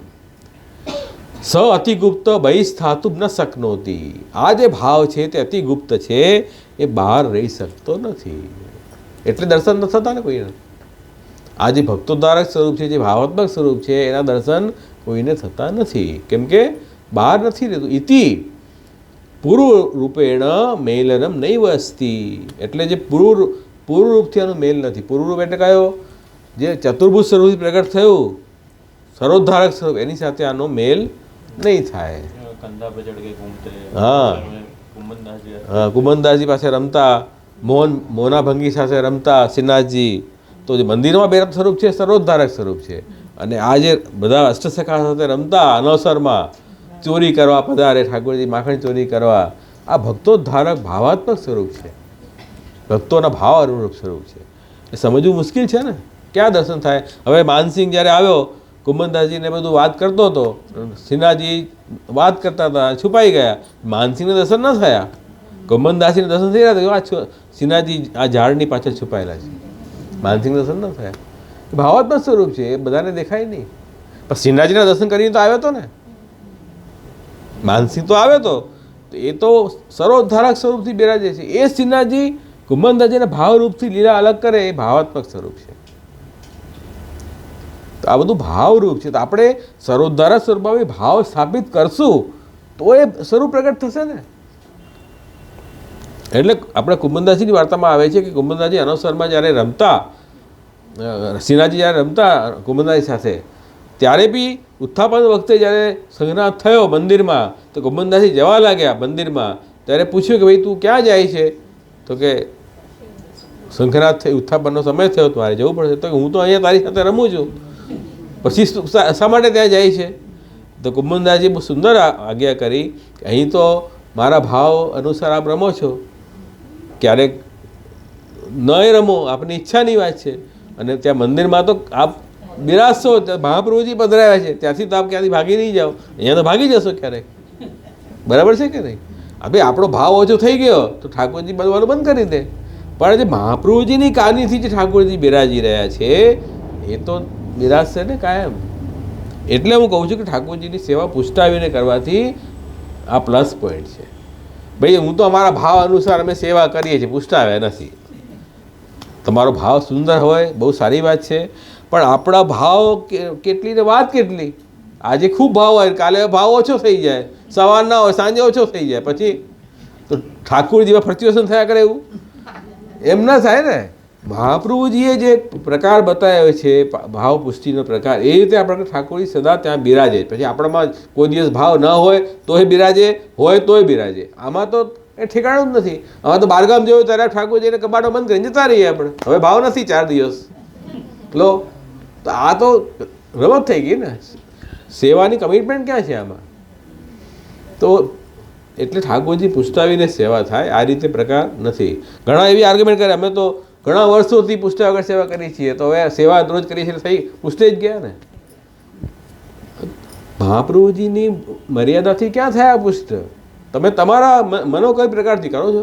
Speaker 1: સ અતિગુપ્ત બહિસ્થાતું ન શકનોતી. આ જે ભાવ છે તે અતિગુપ્ત છે, એ બહાર રહી શકતો નથી. એટલે દર્શન ન થતા ને કોઈને. આ જે ભક્તોદ્ધારક સ્વરૂપ છે, જે ભાવાત્મક સ્વરૂપ છે, એના દર્શન કોઈને થતા નથી. કેમ કે બહાર નથી રહેતું. ઇતિ પૂર્વ રૂપેણ મેલનમ નૈવ અસ્તિ. એટલે જે પૂર્વ રૂપથી આનું મેલ નથી. પૂર્વ રૂપ એટલે કયો? જે ચતુર્ભુજ સ્વરૂપથી પ્રગટ થયું સરોદ્ધારક સ્વરૂપ, એની સાથે આનો મેલ નહીં થાય. હા હા, કુમનદાસજી પાસે રમતા, મોના ભંગી સાથે રમતા શ્રીનાથજી. તો જે મંદિરમાં બે સ્વરૂપ છે, સરોદ્ધારક સ્વરૂપ છે. અને આ જે બધા અષ્ટસખા સાથે રમતા અનવસરમાં ચોરી કરવા પધારે ઠાકોરજી, માખણ ચોરી કરવા, આ ભક્તોદ્ધારક ભાવાત્મક સ્વરૂપ છે. ભક્તોના ભાવ અનુરૂપ સ્વરૂપ છે. એ સમજવું મુશ્કેલ છે ને. ક્યાં દર્શન થાય? હવે માનસિંહ જ્યારે આવ્યો, કુંભનદાસજીને બધું વાત કરતો હતો, શ્રીનાથજી વાત કરતા હતા, છુપાઈ ગયા. માનસિંહને દર્શન ન થયા. કુંભનદાસજીને દર્શન થઈ રહ્યા હતા, શ્રીનાથજી આ ઝાડની પાછળ છુપાયેલા છે. માનસિંહ દર્શન ન થયા. ભાવાત્મક સ્વરૂપ છે, એ બધાને દેખાય નહીં. પણ શ્રીનાથજીના દર્શન કરીને તો આવ્યો હતો ને. માનસિંહ તો આવ્યો હતો, એ તો સરોદ્ધારક સ્વરૂપથી બિરાજે છે. એ શ્રીનાથજી કુંભનદાસજીના ભાવરૂપથી લીલા અલગ કરે, એ ભાવાત્મક સ્વરૂપ છે. તો આ બધું ભાવરૂપ છે. તો આપણે સરોદ્ધારક સ્વરૂપમાં ભાવ સ્થાપિત કરશું તો એ સ્વરૂપ પ્રગટ થશે ને. એટલે આપણે કુંભનદાસજીની વાર્તામાં આવે છે કે કુંભનદાસજી અનવસરમાં જ્યારે રમતા, શ્રીનાથજી જ્યારે રમતા કુંભનદાસજી સાથે, ત્યારે બી ઉત્થાપન વખતે જ્યારે સંઘનાથ થયો મંદિરમાં, તો કુંભનદાસજી જવા લાગ્યા મંદિરમાં. ત્યારે પૂછ્યું કે ભાઈ તું ક્યાં જાય છે? તો કે સંઘનાથ થઈ, ઉત્થાપનનો સમય થયો, તમારે જવું પડશે. તો હું તો અહીંયા તારી સાથે રમું છું, પછી શા માટે ત્યાં જાય છે? તો કુંભનદાસજી બહુ સુંદર આજ્ઞા કરી કે અહીં તો મારા ભાવ અનુસાર આપ રમો છો. ક્યારેક નહીં રમો, આપની ઈચ્છાની વાત છે. અને ત્યાં મંદિરમાં તો આપ બિરાજશો, મહાપ્રભુજી પધરાવ્યા છે, ત્યાંથી તો આપ ક્યાંથી ભાગી નહીં જાઓ, અહીંયા તો ભાગી જશો ક્યારેક. બરાબર છે કે નહીં? હવે આપણો ભાવ ઓછો થઈ ગયો તો ઠાકોરજી બધવાનું બંધ કરી દે. પણ જે મહાપ્રભુજીની કારણથી જે ઠાકોરજી બિરાજી રહ્યા છે એ તો બિરાજશે ને કાયમ. એટલે હું કહું છું કે ઠાકોરજીની સેવા પુષ્ટાવીને કરવાથી આ પ્લસ પોઈન્ટ છે. ભાઈ હું તો અમારા ભાવ અનુસાર અમે સેવા કરીએ છીએ, પુષ્ટાવ્યા નથી. તમારો ભાવ સુંદર હોય, બહુ સારી વાત છે, પણ આપણા ભાવ કેટલી ને વાત કેટલી. આજે ખૂબ ભાવ હોય, કાલે ભાવ ઓછો થઈ જાય, સવારના હોય સાંજે ઓછો થઈ જાય, પછી તો ઠાકોરજીમાં ફ્લક્ચ્યુએશન થયા કરે એવું એમ ના થાય ને. મહાપ્રભુજીએ જે પ્રકાર બતાવ્યો છે ભાવ પુષ્ટિનો પ્રકાર, એ રીતે આપણે ઠાકોરજી સદા ત્યાં બિરાજે. પછી આપણામાં કોઈ દિવસ ભાવ ન હોય તોય બિરાજે, હોય તોય બિરાજે. આમાં તો એ ઠેકાણું જ નથી. આમાં તો બારગામ જેવું ત્યારે ઠાકોરજીને કબાટો બંધ કરીને જતા રહીએ આપણે. હવે ભાવ નથી 4 દિવસ લો, તો આ તો રમત થઈ ગઈ ને. સેવાની કમિટમેન્ટ ક્યાં છે આમાં? તો એટલે ઠાકોરજી પુષ્ટાવીને સેવા થાય આ રીતે પ્રકાર નથી. ઘણા એવી આર્ગ્યુમેન્ટ કરે અમે તો ઘણા વર્ષોથી પુષ્ટા વગર સેવા કરી છીએ, તો હવે સેવા રોજ કરી છે થઈ પુષ્ટે જ ગયા ને. મહાપ્રભુજીની મર્યાદાથી ક્યાં થયા પુષ્ટ? તમે તમારા મનો કઈ પ્રકારથી કરો છો?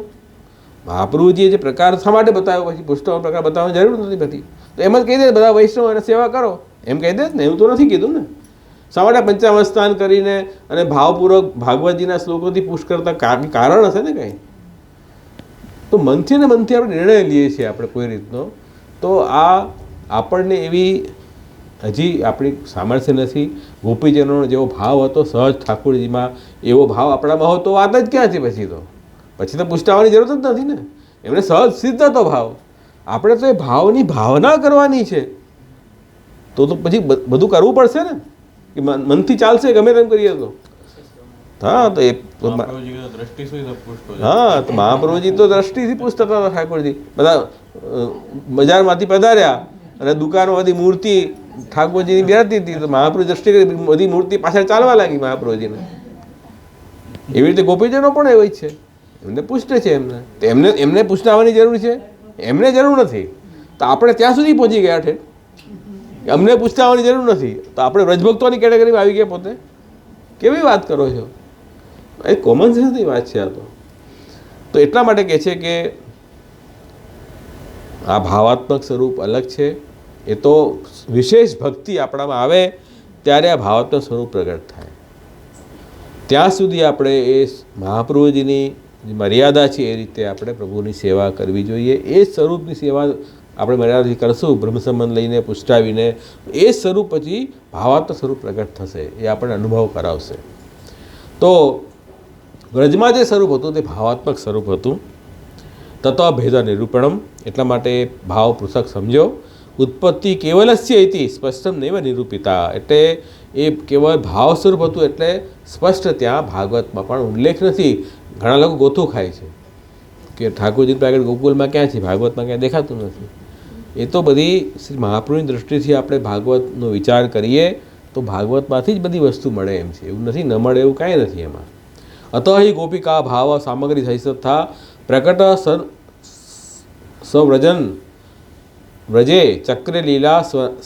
Speaker 1: મહાપ્રભુજીએ જે પ્રકાર શા માટે બતાવ્યો, પછી પુષ્ટનો પ્રકાર બતાવવાની જરૂર નથી બધી. તો એમ જ કહી દે બધા વૈષ્ણવ એને સેવા કરો, એમ કહી દે ને. એવું તો નથી કીધું ને. શા માટે પંચામૃત સ્નાન કરીને અને ભાવપૂર્વક ભાગવતજીના શ્લોકોથી પુષ્ટ કરતા કારણ હશે ને કંઈ. તો મનથી ને મનથી આપણે નિર્ણય લઈએ છીએ આપણે કોઈ રીતનો, તો આ આપણને એવી હજી આપણી સામર્થ્ય નથી. ગોપીજનોનો જેવો ભાવ હતો સહજ ઠાકોરજીમાં, એવો ભાવ આપણામાં હોય તો વાત જ ક્યાં છે? પછી તો પુષ્ટાવાની જરૂર જ નથી ને. એમને સહજ સિદ્ધ હતો ભાવ. આપણે તો એ ભાવની ભાવના કરવાની છે. તો પછી બધું કરવું પડશે ને, કે મનથી ચાલશે ગમે તેમ કરીએ તો. હા, તો એ હા, તો મહાપ્રભુજી તો દ્રષ્ટિથી પૂછતા હતા ઠાકોરજી. બધા બજારમાંથી પધાર્યા અને દુકાનમાં બધી મૂર્તિ ઠાકોરજીની બેરતી હતી, તો મહાપ્રભુ દ્રષ્ટિ કરી બધી મૂર્તિ પાછળ ચાલવા લાગી મહાપ્રભુજીને. એવી રીતે ગોપીજનો પણ એવી જ છે, એમને પૂછતે છે. એમને પૂછતાવાની જરૂર છે, એમને જરૂર નથી. તો આપણે ત્યાં સુધી પહોંચી ગયા છે, અમને પૂછતાવાની જરૂર નથી, તો આપણે વ્રજભક્તોની કેટેગરીમાં આવી ગયા પોતે. કેવી વાત કરો છો? એ કોમન સેન્સની વાત છે આ તો. એટલા માટે કહે છે કે આ ભાવાત્મક સ્વરૂપ અલગ છે. એ તો વિશેષ ભક્તિ આપણામાં આવે ત્યારે આ ભાવાત્મક સ્વરૂપ પ્રગટ થાય. ત્યાં સુધી આપણે એ મહાપ્રભુજીની મર્યાદા છે એ રીતે આપણે પ્રભુની સેવા કરવી જોઈએ. એ સ્વરૂપની સેવા આપણે મર્યાદાથી કરશું, બ્રહ્મસંબંધ લઈને પુષ્ટાવીને, એ સ્વરૂપ પછી ભાવાત્મક સ્વરૂપ પ્રગટ થશે, એ આપણને અનુભવ કરાવશે. તો વ્રજમાં જે સ્વરૂપ હતું તે ભાવાત્મક સ્વરૂપ હતું. તત્વ ભેદ નિરૂપણમ, એટલા માટે ભાવ પૃથક સમજો. ઉત્પત્તિ કેવલસ્ય ઇતિ સ્પષ્ટમ નૈવ નિરૂપિતા, એટલે એ કેવળ ભાવ સ્વરૂપ હતું એટલે સ્પષ્ટ ત્યાં ભાગવતમાં પણ ઉલ્લેખ નથી. ઘણા લોકો ગોથું ખાય છે કે ઠાકોરજી પ્રાગટ ગોકુલમાં ક્યાં છે, ભાગવતમાં ક્યાં દેખાતું નથી. એ તો બધી શ્રી મહાપ્રભુની દૃષ્ટિથી આપણે ભાગવતનો વિચાર કરીએ તો ભાગવતમાંથી જ બધી વસ્તુ મળે એમ છે. એવું નથી ન મળે એવું કાંઈ નથી એમાં. અત હિ ગોપિકા ભાવ સામગ્રી સહિતથા પ્રકટ સ્વવ્રજન વ્રજે ચક્ર લીલા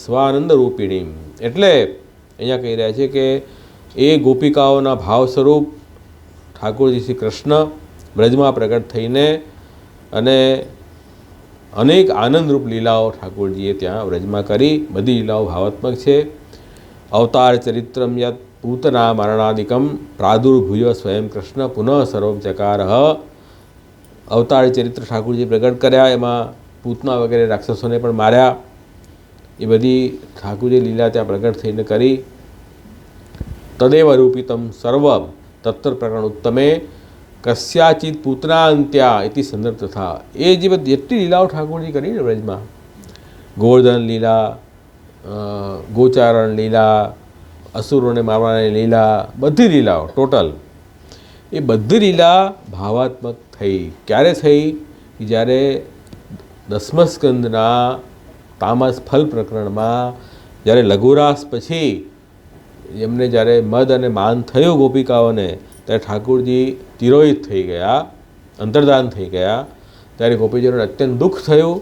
Speaker 1: સ્વાનંદ રૂપિણી. એટલે અહીંયા કહી રહ્યા છે કે એ ગોપિકાઓના ભાવ સ્વરૂપ ઠાકોરજી શ્રી કૃષ્ણ વ્રજમાં પ્રગટ થઈને અને અનેક આનંદરૂપ લીલાઓ ઠાકોરજીએ ત્યાં વ્રજમાં કરી. બધી લીલાઓ ભાવાત્મક છે. અવતાર ચરિત્રમ યત પૂતના મરણાદિકમ પ્રાદુર્ભૂય સ્વયં કૃષ્ણ પુનઃ સર્વમ ચકાર. અવતાર ચરિત્ર ઠાકોરજી પ્રગટ કર્યા, એમાં પૂતના વગેરે રાક્ષસોને પણ માર્યા. એ બધી ઠાકોરજી લીલા ત્યાં પ્રગટ થઈને કરી. તદેવ રૂપિતમ સર્વ તત્ર પ્રકરણ ઉત્તમે કસ્યાચિત પૂતના અંત્યા ઇતિ સંદર્ભ તથા. એ જે બધી જેટલી લીલાઓ ઠાકોરજી કરી ને વ્રજમાં, ગોવર્ધન લીલા, ગોચારણ લીલા, અસુરોને મારવાની લીલા, બધી લીલાઓ ટોટલ, એ બધી લીલા ભાવાત્મક થઈ. ક્યારે થઈ? જ્યારે દસમસ્કંદના તામસ ફલ પ્રકરણમાં જ્યારે લઘુરાસ પછી એમને જ્યારે મદ અને માન થયું ગોપિકાઓને, ત્યારે ઠાકોરજી તિરોહિત થઈ ગયા, અંતર્ધાન થઈ ગયા. ત્યારે ગોપીજનોને અત્યંત દુઃખ થયું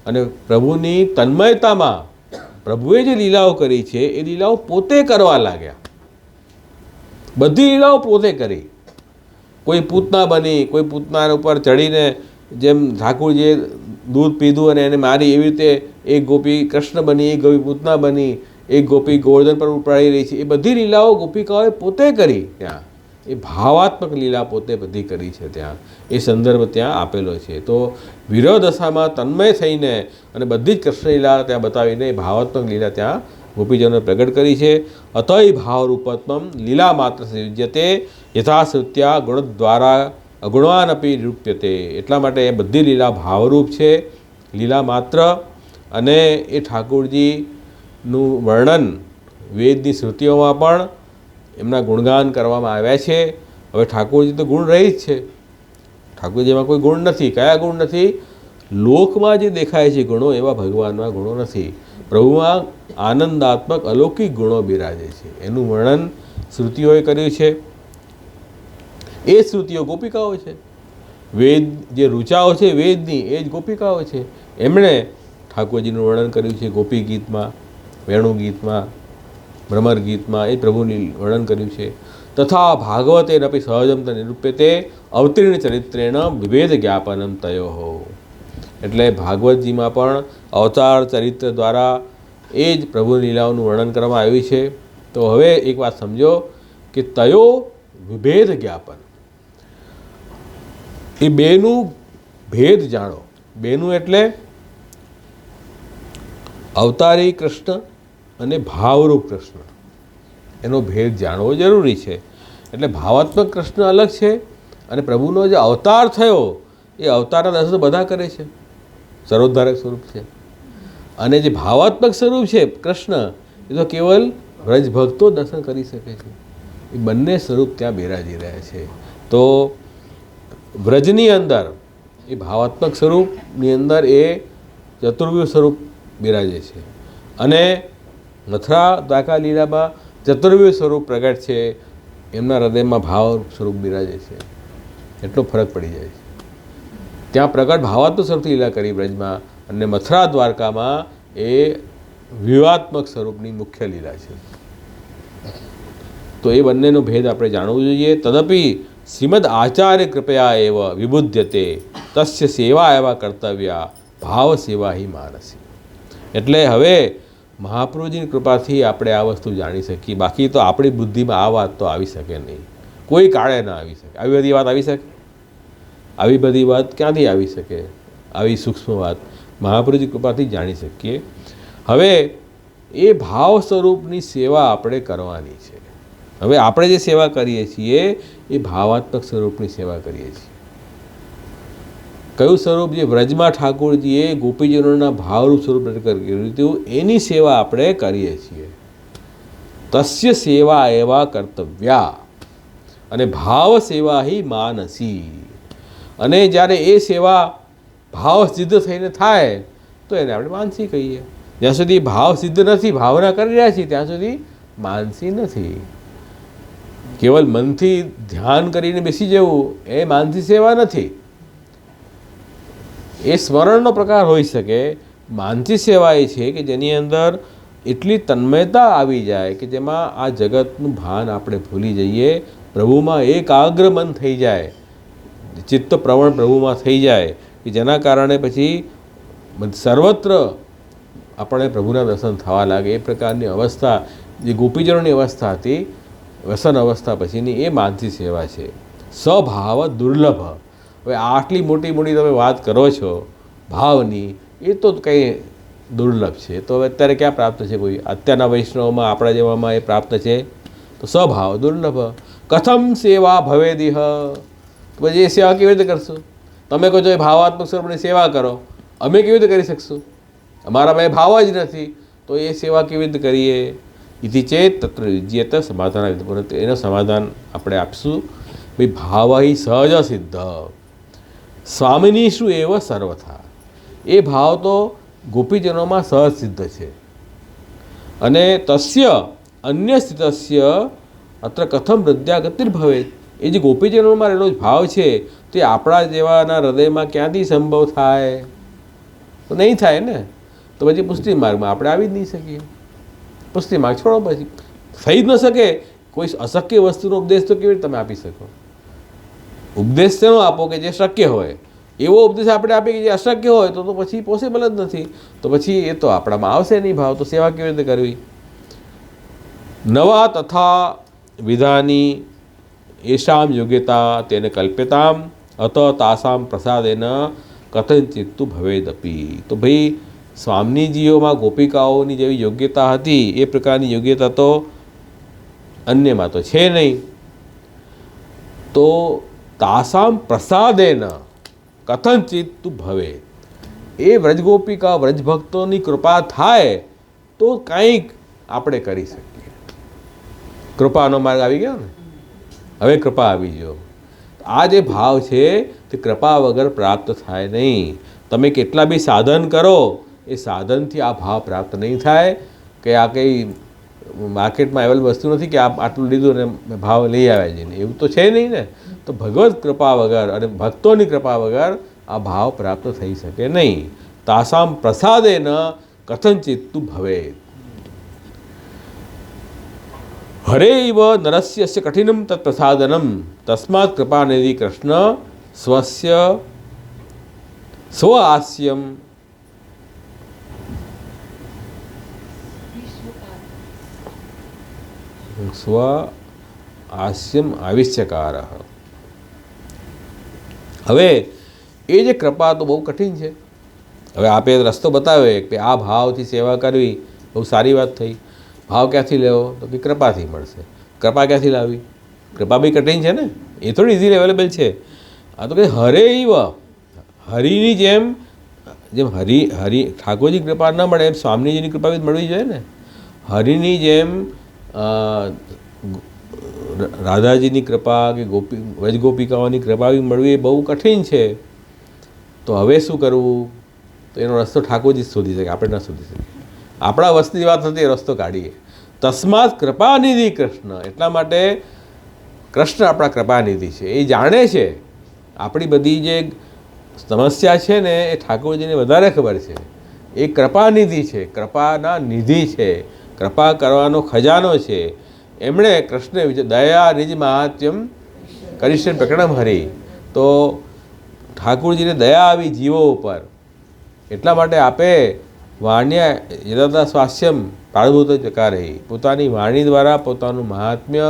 Speaker 1: અને પ્રભુની તન્મયતામાં પ્રભુએ જે લીલાઓ કરી છે એ લીલાઓ પોતે કરવા લાગ્યા. બધી લીલાઓ પોતે કરી. કોઈ પૂતના બની, કોઈ પૂતના ઉપર ચડીને જેમ ઠાકોરજીએ દૂધ પીધું અને એને મારી, એવી રીતે એક ગોપી કૃષ્ણ બની, એક ગોપી પૂતના બની, એક ગોપી ગોવર્ધન પર ઉપડાઈ રહી છે. એ બધી લીલાઓ ગોપિકાઓએ પોતે કરી. ત્યાં એ ભાવાત્મક લીલા પોતે બધી કરી છે. ત્યાં એ સંદર્ભ ત્યાં આપેલો છે. તો વિરહ દશામાં તન્મય થઈને અને બધી જ કૃષ્ણ લીલા ત્યાં બતાવીને એ ભાવાત્મક લીલા ત્યાં ગોપીજનોએ પ્રગટ કરી છે. અતય ભાવરૂપત્વમ લીલા માત્ર સંયુજ્યતે યથાશ્રુત્યા ગુણદ્વારા અગુણવાનપી નિરૂપ્યતે. એટલા માટે એ બધી લીલા ભાવરૂપ છે, લીલા માત્ર. અને એ ઠાકોરજીનું વર્ણન વેદની શ્રુતિઓમાં પણ એમના ગુણગાન કરવામાં આવ્યા છે. હવે ઠાકોરજી તો ગુણ રહી જ છે, ઠાકોરજીમાં કોઈ ગુણ નથી. કયા ગુણ નથી? લોકમાં જે દેખાય છે ગુણો એવા ભગવાનમાં ગુણો નથી. પ્રભુમાં આનંદાત્મક અલૌકિક ગુણો બિરાજે છે. એનું વર્ણન શ્રુતિઓએ કર્યું છે. એ શ્રુતિઓ ગોપિકાઓ છે. વેદ જે ઋચાઓ છે વેદની, એ જ ગોપિકાઓ છે. એમણે ઠાકોરજીનું વર્ણન કર્યું છે ગોપી ગીતમાં, વેણુ ગીતમાં, ભ્રમર ગીતમાં. એ પ્રભુનું વર્ણન કર્યું છે. તથા ભાગવતેન અપી સહજમ ત નિરૂપ્યતે અવતીર્ણ ચરિત્રેણ વિભેદ જ્ઞાપનમ તયોઃ. એટલે ભાગવતજીમાં પણ અવતાર ચરિત્ર દ્વારા એ જ પ્રભુ લીલાઓનું વર્ણન કરવામાં આવ્યું છે. તો હવે એક વાત સમજો કે તયો વિભેદ જ્ઞાપન, એ બેનું ભેદ જાણો. બેનું એટલે અવતારી કૃષ્ણ અને ભાવરૂપ કૃષ્ણ, એનો ભેદ જાણવો જરૂરી છે. એટલે ભાવાત્મક કૃષ્ણ અલગ છે અને પ્રભુનો જે અવતાર થયો એ અવતારના દર્શન બધા કરે છે, સર્વોદ્ધારક સ્વરૂપ છે. અને જે ભાવાત્મક સ્વરૂપ છે કૃષ્ણ, એ તો કેવલ વ્રજ ભક્તો દર્શન કરી શકે છે. એ બંને સ્વરૂપ ત્યાં બિરાજી રહ્યા છે. તો વ્રજની અંદર એ ભાવાત્મક સ્વરૂપની અંદર એ ચતુર્વ્યુહ સ્વરૂપ બિરાજે છે અને મથુરા દ્વારકા લીલામાં ચતુર્વ્યુહ સ્વરૂપ પ્રગટ છે, એમના હૃદયમાં ભાવ સ્વરૂપ બિરાજે છે. એટલો ફરક પડી જાય છે. ત્યાં પ્રગટ ભાવાત્મક સ્વરૂપથી લીલા કરી બ્રજમાં, અને મથુરા દ્વારકામાં એ વ્યૂહાત્મક સ્વરૂપની મુખ્ય લીલા છે. તો એ બંનેનો ભેદ આપણે જાણવું જોઈએ. તદપી શ્રીમદ આચાર્ય કૃપયા એવ વિબુધ્યતે તસ્ય સેવા એવા કર્તવ્યા ભાવ સેવા હિ માનસી. એટલે હવે મહાપ્રભુજીની કૃપાથી આપણે આ વસ્તુ જાણી શકીએ. બાકી તો આપણી બુદ્ધિમાં આ વાત તો આવી શકે નહીં, કોઈ કાળે ના આવી શકે. આવી બધી વાત આવી શકે? આવી બધી વાત ક્યાંથી આવી શકે? આવી સૂક્ષ્મ વાત મહાપ્રભુજી કૃપાથી જાણી શકીએ. હવે એ ભાવ સ્વરૂપની સેવા આપણે કરવાની છે. હવે આપણે જે સેવા કરીએ છીએ એ ભાવાત્મક સ્વરૂપની સેવા કરીએ છીએ. કયું સ્વરૂપ? જે વ્રજમાં ઠાકોરજીએ ગોપીજનોના ભાવરૂપ સ્વરૂપ પ્રગટ કર્યું હતું એની સેવા આપણે કરીએ છીએ. તસ્ય સેવા એવા કર્તવ્યા અને ભાવ સેવા હિ માનસી. અને જ્યારે એ સેવા ભાવ સિદ્ધ થઈને થાય તો એને આપણે માનસી કહીએ. જ્યાં સુધી ભાવ સિદ્ધ નથી, ભાવના કરી રહ્યા છીએ, ત્યાં સુધી માનસી નથી. કેવલ મનથી ધ્યાન કરીને બેસી જવું એ માનસી સેવા નથી. એ સ્મરણનો પ્રકાર હોઈ શકે. માનસી સેવા એ છે કે જેની અંદર એટલી તન્મયતા આવી જાય કે જેમાં આ જગતનું ભાન આપણે ભૂલી જઈએ, પ્રભુમાં એકાગ્ર મન થઈ જાય, ચિત્ત પ્રવણ પ્રભુમાં થઈ જાય કે જેના કારણે પછી સર્વત્ર આપણે પ્રભુના દર્શન થવા લાગે. એ પ્રકારની અવસ્થા જે ગોપીજનોની અવસ્થા હતી, વ્યસન અવસ્થા પછીની, એ માનસી સેવા છે. સ્વભાવ દુર્લભ. હવે આટલી મોટી મોટી તમે વાત કરો છો ભાવની, એ તો કંઈ દુર્લભ છે. તો હવે અત્યારે ક્યાં પ્રાપ્ત છે? કોઈ અત્યારના વૈષ્ણવમાં, આપણા જેવામાં એ પ્રાપ્ત છે? તો સ્વભાવ દુર્લભ. કથમ સેવા ભવેદિહ. તો પછી એ સેવા કેવી રીતે કરશું? તમે કહો છો એ ભાવાત્મક સ્વરૂપની સેવા કરો, અમે કેવી રીતે કરી શકશું? અમારામાં એ ભાવ જ નથી, તો એ સેવા કેવી રીતે કરીએ? ઇતિ ચેત તત્ર યુજ્યત સમાધાન. એનું સમાધાન આપણે આપશું. ભાઈ ભાવ હિ સહજ સિદ્ધ સ્વામિનીષુ એવ સર્વથા. એ ભાવ તો ગોપીજનોમાં સહજ સિદ્ધ છે. અને તસ્ય અન્ય સ્થિતસ્ય અત્ર કથમ વૃદ્ધાગતિર્ભવેત. એ જે ગોપીજનોમાં રહેલો ભાવ છે તે આપણા જેવાના હૃદયમાં ક્યાંથી સંભવ થાય? તો નહીં થાય ને. તો પછી પુષ્ટિ માર્ગમાં આપણે આવી જ નહીં શકીએ. પુષ્ટિ માર્ગ છોડો, પછી થઈ જ ન શકે. કોઈ અશક્ય વસ્તુનો ઉપદેશ તો કેવી રીતે તમે આપી શકો? ઉપદેશ શેનો આપો કે જે શક્ય હોય? એવો ઉપદેશ આપણે આપીએ કે જે અશક્ય હોય તો પછી પોસિબલ જ નથી. તો પછી એ તો આપણામાં આવશે નહીં ભાવ, તો સેવા કેવી રીતે કરવી? નવા તથા વિધાની એશામ યોગ્યતા તેને કલ્પ્યતામ અત તાસામ પ્રસાદેન કથંચિત્તુ ભવેદપી. તો ભાઈ સ્વામીજીઓમાં ગોપિકાઓની જેવી યોગ્યતા હતી એ પ્રકારની યોગ્યતા તો અન્યમાં તો છે નહીં. તો તાસામ પ્રસાદેન કથંચિત્તુ ભવે, એ વ્રજગોપિકા વ્રજભક્તોની કૃપા થાય તો કંઈક આપણે કરી શકીએ. કૃપાનો માર્ગ આવી ગયો ને, હવે કૃપા આવી ગયો. આ જે ભાવ છે તે કૃપા વગર પ્રાપ્ત થાય નહીં. તમે કેટલા બી સાધન કરો, એ સાધનથી આ ભાવ પ્રાપ્ત નહીં થાય. કે આ કંઈ માર્કેટમાં આવેલી વસ્તુ નથી કે આટલું લીધું ને ભાવ લઈ આવ્યા છે, એવું તો છે નહીં ને. તો ભગવત કૃપા વગર અને ભક્તોની કૃપા વગર આ ભાવ પ્રાપ્ત થઈ શકે નહીં. તાસામ પ્રસાદેન કથંચિત્તુ ભવે. હરેવ નરસ્ય કઠિનમ તત્ પ્રસાદનમ તસ્માત કૃપાનિધિ કૃષ્ણ સ્વસ્ય સ્વહાસ્યમ આવિષ્યકાર. હવે એ જે કૃપા તો બહુ કઠિન છે. હવે આપે રસ્તો બતાવ્યો કે આ ભાવથી સેવા કરવી બહુ સારી વાત થઈ. ભાવ ક્યાંથી લેવો? તો કે કૃપાથી મળશે. કૃપા ક્યાંથી લાવી? કૃપા બી કઠિન છે ને, એ થોડી ઇઝીલી અવેલેબલ છે. આ તો કે હરે ઈવ, હરિની જેમ હરિ ઠાકોરજી કૃપા ન મળે એમ સ્વામીજીની કૃપા બી મળવી જોઈએ ને. હરિની જેમ રાધાજીની કૃપા કે વ્રજગોપિકાઓની કૃપા બી મળવી એ બહુ કઠિન છે. તો હવે શું કરવું? તો એનો રસ્તો ઠાકોરજી જ શોધી શકે, આપણે ન શોધી શકીએ. આપણા વસ્તુની વાત નથી, એ રસ્તો કાઢીએ. તસ્માત કૃપાનિધિ કૃષ્ણ, એટલા માટે કૃષ્ણ આપણા કૃપાનિધિ છે. એ જાણે છે આપણી બધી જે સમસ્યા છે ને એ ઠાકોરજીને વધારે ખબર છે. એ કૃપાનિધિ છે, કૃપાના નિધિ છે, કૃપા કરવાનો ખજાનો છે. એમણે કૃષ્ણ દયા નિજ મહાત્મ્યમ કરીશે પ્રકરણમ હરિ. તો ઠાકોરજીને દયા આવી જીવો ઉપર, એટલા માટે આપે વાણ્ય યદા સ્વાસ્યમ પાળભૂત ચકારે, પોતાની વાણી દ્વારા પોતાનું મહાત્મ્ય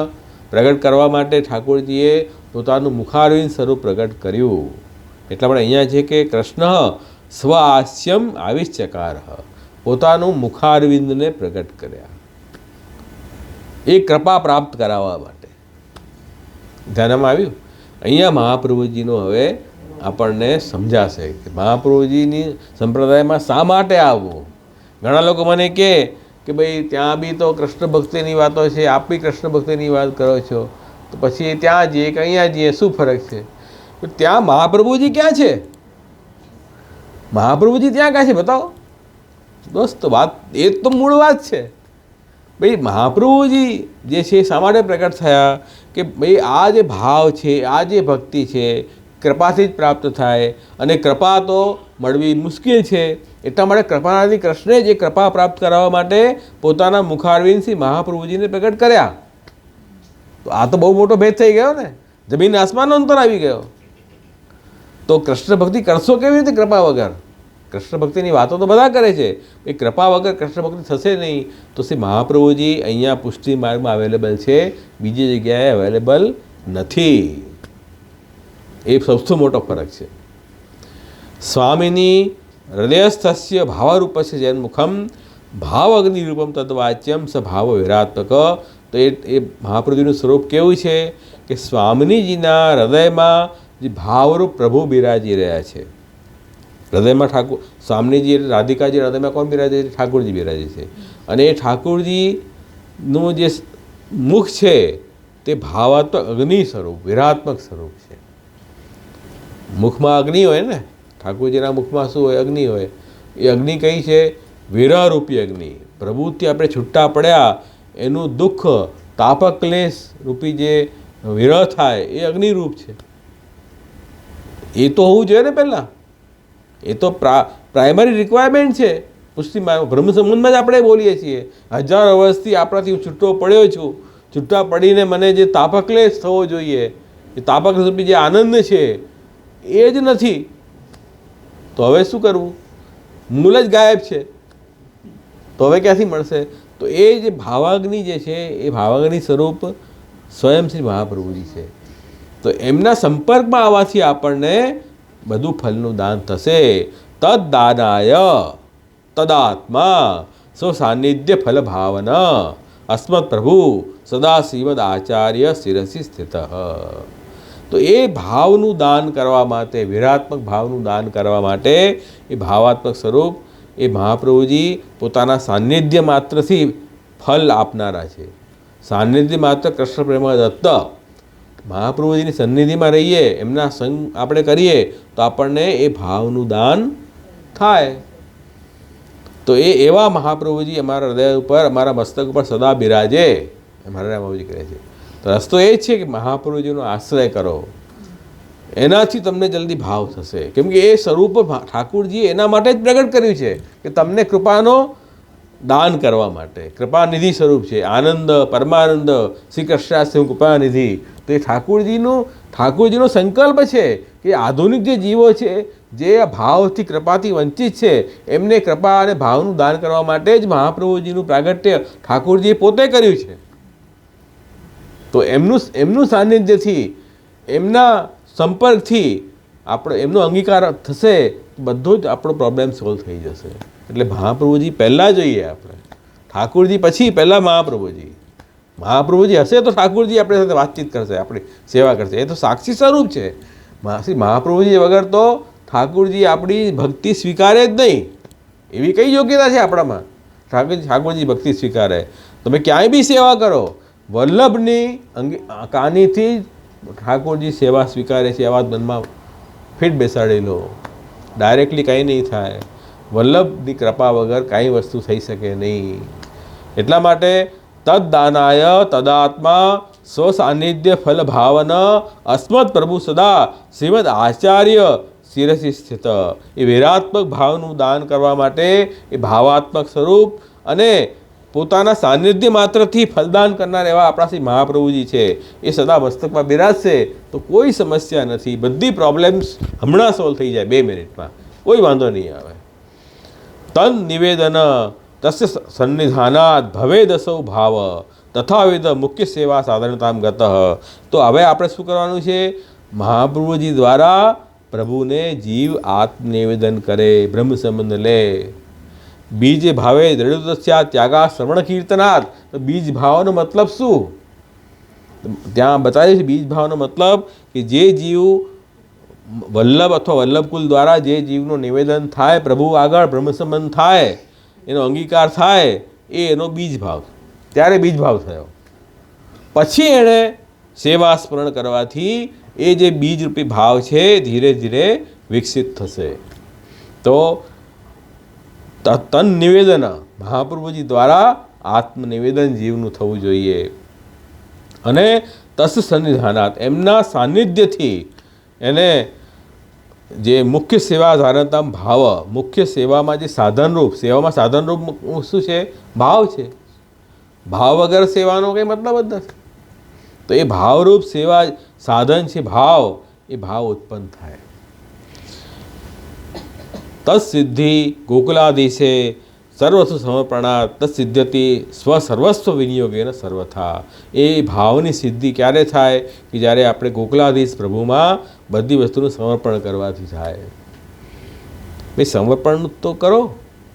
Speaker 1: પ્રગટ કરવા માટે ઠાકોરજીએ પોતાનું મુખારવિંદ સ્વરૂપ પ્રગટ કર્યું. એટલા માટે અહીંયા છે કે કૃષ્ણ સ્વહાસ્યમ આવિષ્યકાર, પોતાનું મુખારવિંદને પ્રગટ કર્યા એ કૃપા પ્રાપ્ત કરાવવા માટે. ધ્યાનમાં આવ્યું? અહીંયા મહાપ્રભુજીનો હવે આપણને સમજાશે કે મહાપ્રભુજીની સંપ્રદાયમાં શા માટે આવવું. ઘણા લોકો મને કહે કે ભાઈ ત્યાં બી તો કૃષ્ણ ભક્તિની વાતો છે, આપ બી કૃષ્ણ ભક્તિની વાત કરો છો, તો પછી ત્યાં જઈએ કે અહીંયા જઈએ, શું ફરક છે? ત્યાં મહાપ્રભુજી ક્યાં છે? મહાપ્રભુજી ત્યાં ક્યાં છે બતાવો દોસ્ત. વાત એ તો મૂળ વાત છે. ભાઈ મહાપ્રભુજી જે છે શા માટે પ્રગટ થયા? કે ભાઈ આ જે ભાવ છે, આ જે ભક્તિ છે કૃપાથી જ પ્રાપ્ત થાય, અને કૃપા તો મળવી મુશ્કેલ છે. એટલા માટે કૃપાનાથી કૃષ્ણે જે કૃપા પ્રાપ્ત કરાવવા માટે પોતાના મુખારવિંદથી મહાપ્રભુજીને પ્રગટ કર્યા. તો આ તો બહુ મોટો ભેદ થઈ ગયો ને, જમીન આસમાનનો અંતર આવી ગયો. તો કૃષ્ણ ભક્તિ કરશો કેવી રીતે કૃપા વગર? કૃષ્ણ ભક્તિની વાતો તો બધા કરે છે, એ કૃપા વગર કૃષ્ણ ભક્તિ થશે નહીં. તો શ્રી મહાપ્રભુજી અહીંયા પુષ્ટિ માર્ગમાં અવેલેબલ છે, બીજી જગ્યાએ અવેલેબલ નથી. એ સૌથી મોટો ફરક છે. સ્વામીની હૃદયસ્થસ્ય ભાવરૂપસ્ય જન્મુખમ ભાવ અગ્નિરૂપમ તદ્વાચ્યમ સ ભાવ વિરાત્મક. તો એ મહાપ્રભુજીનું સ્વરૂપ કેવું છે કે સ્વામીજીના હૃદયમાં જે ભાવરૂપ પ્રભુ બિરાજી રહ્યા છે. હૃદયમાં ઠાકોર સ્વામીજી એટલે રાધિકાજી હૃદયમાં કોણ બિરાજે છે? ઠાકોરજી બિરાજે છે. અને એ ઠાકોરજીનું જે મુખ છે તે ભાવાત્મક અગ્નિ સ્વરૂપ, વિરાત્મક સ્વરૂપ છે. મુખમાં અગ્નિ હોય ને, ઠાકોરજીના મુખમાં શું હોય? અગ્નિ હોય. એ અગ્નિ કઈ છે? વિરહરૂપી અગ્નિ. પ્રભુથી આપણે છૂટા પડ્યા એનું દુઃખ, તાપક્લેશ રૂપી જે વિરહ થાય એ અગ્નિરૂપ છે. એ તો હોવું જોઈએ ને પહેલાં. એ તો પ્રાઇમરી રિક્વાયરમેન્ટ છે. પુષ્ટિમાં બ્રહ્મ સંબંધમાં જ આપણે બોલીએ છીએ, 1000 વર્ષથી આપણાથી હું છૂટો પડ્યો છું, છૂટા પડીને મને જે તાપક્લેશ થવો જોઈએ, એ તાપક્લેશ જે આનંદ છે એ જ નથી. તો હવે શું કરવું? મૂળ જ ગાયબ છે, તો હવે ક્યાંથી મળશે? તો એ જે ભાવાગ્નિ જે છે એ ભાવાગ્નિ સ્વરૂપ સ્વયં શ્રી મહાપ્રભુજી છે. તો એમના સંપર્કમાં આવવાથી આપણને બધું ફલનું દાન થશે. તદ્દાનાય તદાત્મા સ્વસાન્નિધ્ય ફલ ભાવના અસ્મત પ્રભુ સદાશિવદ આચાર્ય શિરસી સ્થિત. તો એ ભાવનું દાન કરવા માટે, વિરાત્મક ભાવનું દાન કરવા માટે, એ ભાવાત્મક સ્વરૂપ એ મહાપ્રભુજી પોતાના સાન્નિધ્ય માત્રથી ફલ આપનારા છે. સાન્નિધ્ય માત્ર કૃષ્ણ પ્રેમ દત્ત. મહાપ્રભુજીની સન્નિધિમાં રહીએ, એમના સંગ આપણે કરીએ તો આપણને એ ભાવનું દાન થાય. તો એ એવા મહાપ્રભુજી અમારા હૃદય ઉપર, અમારા મસ્તક ઉપર સદા બિરાજે, અમારા રામબાબુજી કહે છે. તો રસ્તો એ જ છે કે મહાપ્રભુજીનો આશ્રય કરો, એનાથી તમને જલ્દી ભાવ થશે. કેમ કે એ સ્વરૂપ ઠાકુરજીએ એના માટે જ પ્રગટ કર્યું છે કે તમને કૃપાનો દાન કરવા માટે. કૃપાનિધિ સ્વરૂપ છે, આનંદ પરમાનંદ શ્રી કૃષ્ણાસ્તમ કૃપાનિધિ. તો એ ઠાકુરજીનો સંકલ્પ છે કે આધુનિક જે જીવો છે, જે ભાવથી કૃપાથી વંચિત છે, એમને કૃપા અને ભાવનું દાન કરવા માટે જ મહાપ્રભુજીનું પ્રાગટ્ય ઠાકુરજીએ પોતે કર્યું છે. તો એમનું સાનિધ્યથી, એમના સંપર્કથી એમનો અંગીકાર થશે, બધો જ આપણો પ્રોબ્લેમ સોલ્વ થઈ જશે. એટલે મહાપ્રભુજી પહેલાં જોઈએ આપણે, ઠાકુરજી પછી પહેલાં મહાપ્રભુજી. મહાપ્રભુજી હશે તો ઠાકુરજી આપણી સાથે વાતચીત કરશે, આપણી સેવા કરશે. એ તો સાક્ષી સ્વરૂપ છે. મહાપ્રભુજી વગર તો ઠાકુરજી આપણી ભક્તિ સ્વીકારે જ નહીં. એવી કઈ યોગ્યતા છે આપણામાં ઠાકુરજી ભક્તિ સ્વીકારે? તમે ક્યાંય બી સેવા કરો, વલ્લભની કાનીથી ઠાકોરજી સેવા સ્વીકારે છે, આવા મનમાં ફીટ બેસાડી લો. ડાયરેક્ટલી કંઈ નહીં થાય. વલ્લભની કૃપા વગર કાંઈ વસ્તુ થઈ શકે નહીં. એટલા માટે તદ્દાનાય તદાત્મા સ્વસાન્નિધ્ય ફલ ભાવના અસ્મદ પ્રભુ સદા શ્રીમદ આચાર્ય શિરસી સ્થિત. એ વિરાત્મક ભાવનું દાન કરવા માટે એ ભાવાત્મક સ્વરૂપ અને પોતાના સાનિધ્ય માત્રથી ફલદાન કરનાર એવા આપણા શ્રી મહાપ્રભુજી છે. એ સદા મસ્તકમાં બિરાજશે તો કોઈ સમસ્યા નથી. બધી પ્રોબ્લેમ્સ હમણાં સોલ્વ થઈ જાય 2 મિનિટમાં, કોઈ વાંધો નહીં આવે. તન નિવેદન તસ્ય સન્નિધાનાત ભવેદસૌ ભાવ તથાવિધ મુખ્ય સેવા સાધારણતામ ગત. તો હવે આપણે શું કરવાનું છે? મહાપ્રભુજી દ્વારા પ્રભુને જીવ આત્મનિવેદન કરે, બ્રહ્મ સંબંધ લે. બીજ ભાવે દ્રઢ ત્યાગા શ્રવણ કીર્તનાથ. તો બીજ ભાવનો મતલબ શું? ત્યાં બતાવે છે. બીજ ભાવનો મતલબ કે જે જીવ વલ્લભ અથવા વલ્લભકુલ દ્વારા જે જીવનું નિવેદન થાય પ્રભુ આગળ, બ્રહ્મ સંબંધ થાય, એનો અંગીકાર થાય, એ એનો બીજ ભાવ. ત્યારે બીજ ભાવ થયો. પછી એણે સેવા સ્મરણ કરવાથી એ જે બીજરૂપી ભાવ છે ધીરે ધીરે વિકસિત થશે. તો તન નિવેદન મહાપ્રભુજી દ્વારા આત્મનિવેદન જીવનું થવું જોઈએ. અને તસ સન્નિધાનાત એમના સાનિધ્યથી એને જે મુખ્ય સેવા ધારણતા ભાવ, મુખ્ય સેવામાં જે સાધનરૂપ, સેવામાં સાધનરૂપ શું છે? ભાવ છે. ભાવ વગર સેવાનો કંઈ મતલબ જ નથી. તો એ ભાવરૂપ સેવા સાધન છે ભાવ. એ ભાવ ઉત્પન્ન થાય. તત્સિદ્ધિ ગોકુલાધીશે સર્વસ્વ સમર્પણાત તત્સિદ્ધતિ સ્વસર્વસ્વ વિનિયોગેન સર્વથા. એ ભાવની સિદ્ધિ ક્યારે થાય? કે જ્યારે આપણે ગોકુલાધીશ પ્રભુમાં બધી વસ્તુનું સમર્પણ કરવાથી થાય. ભાઈ સમર્પણ તો કરો,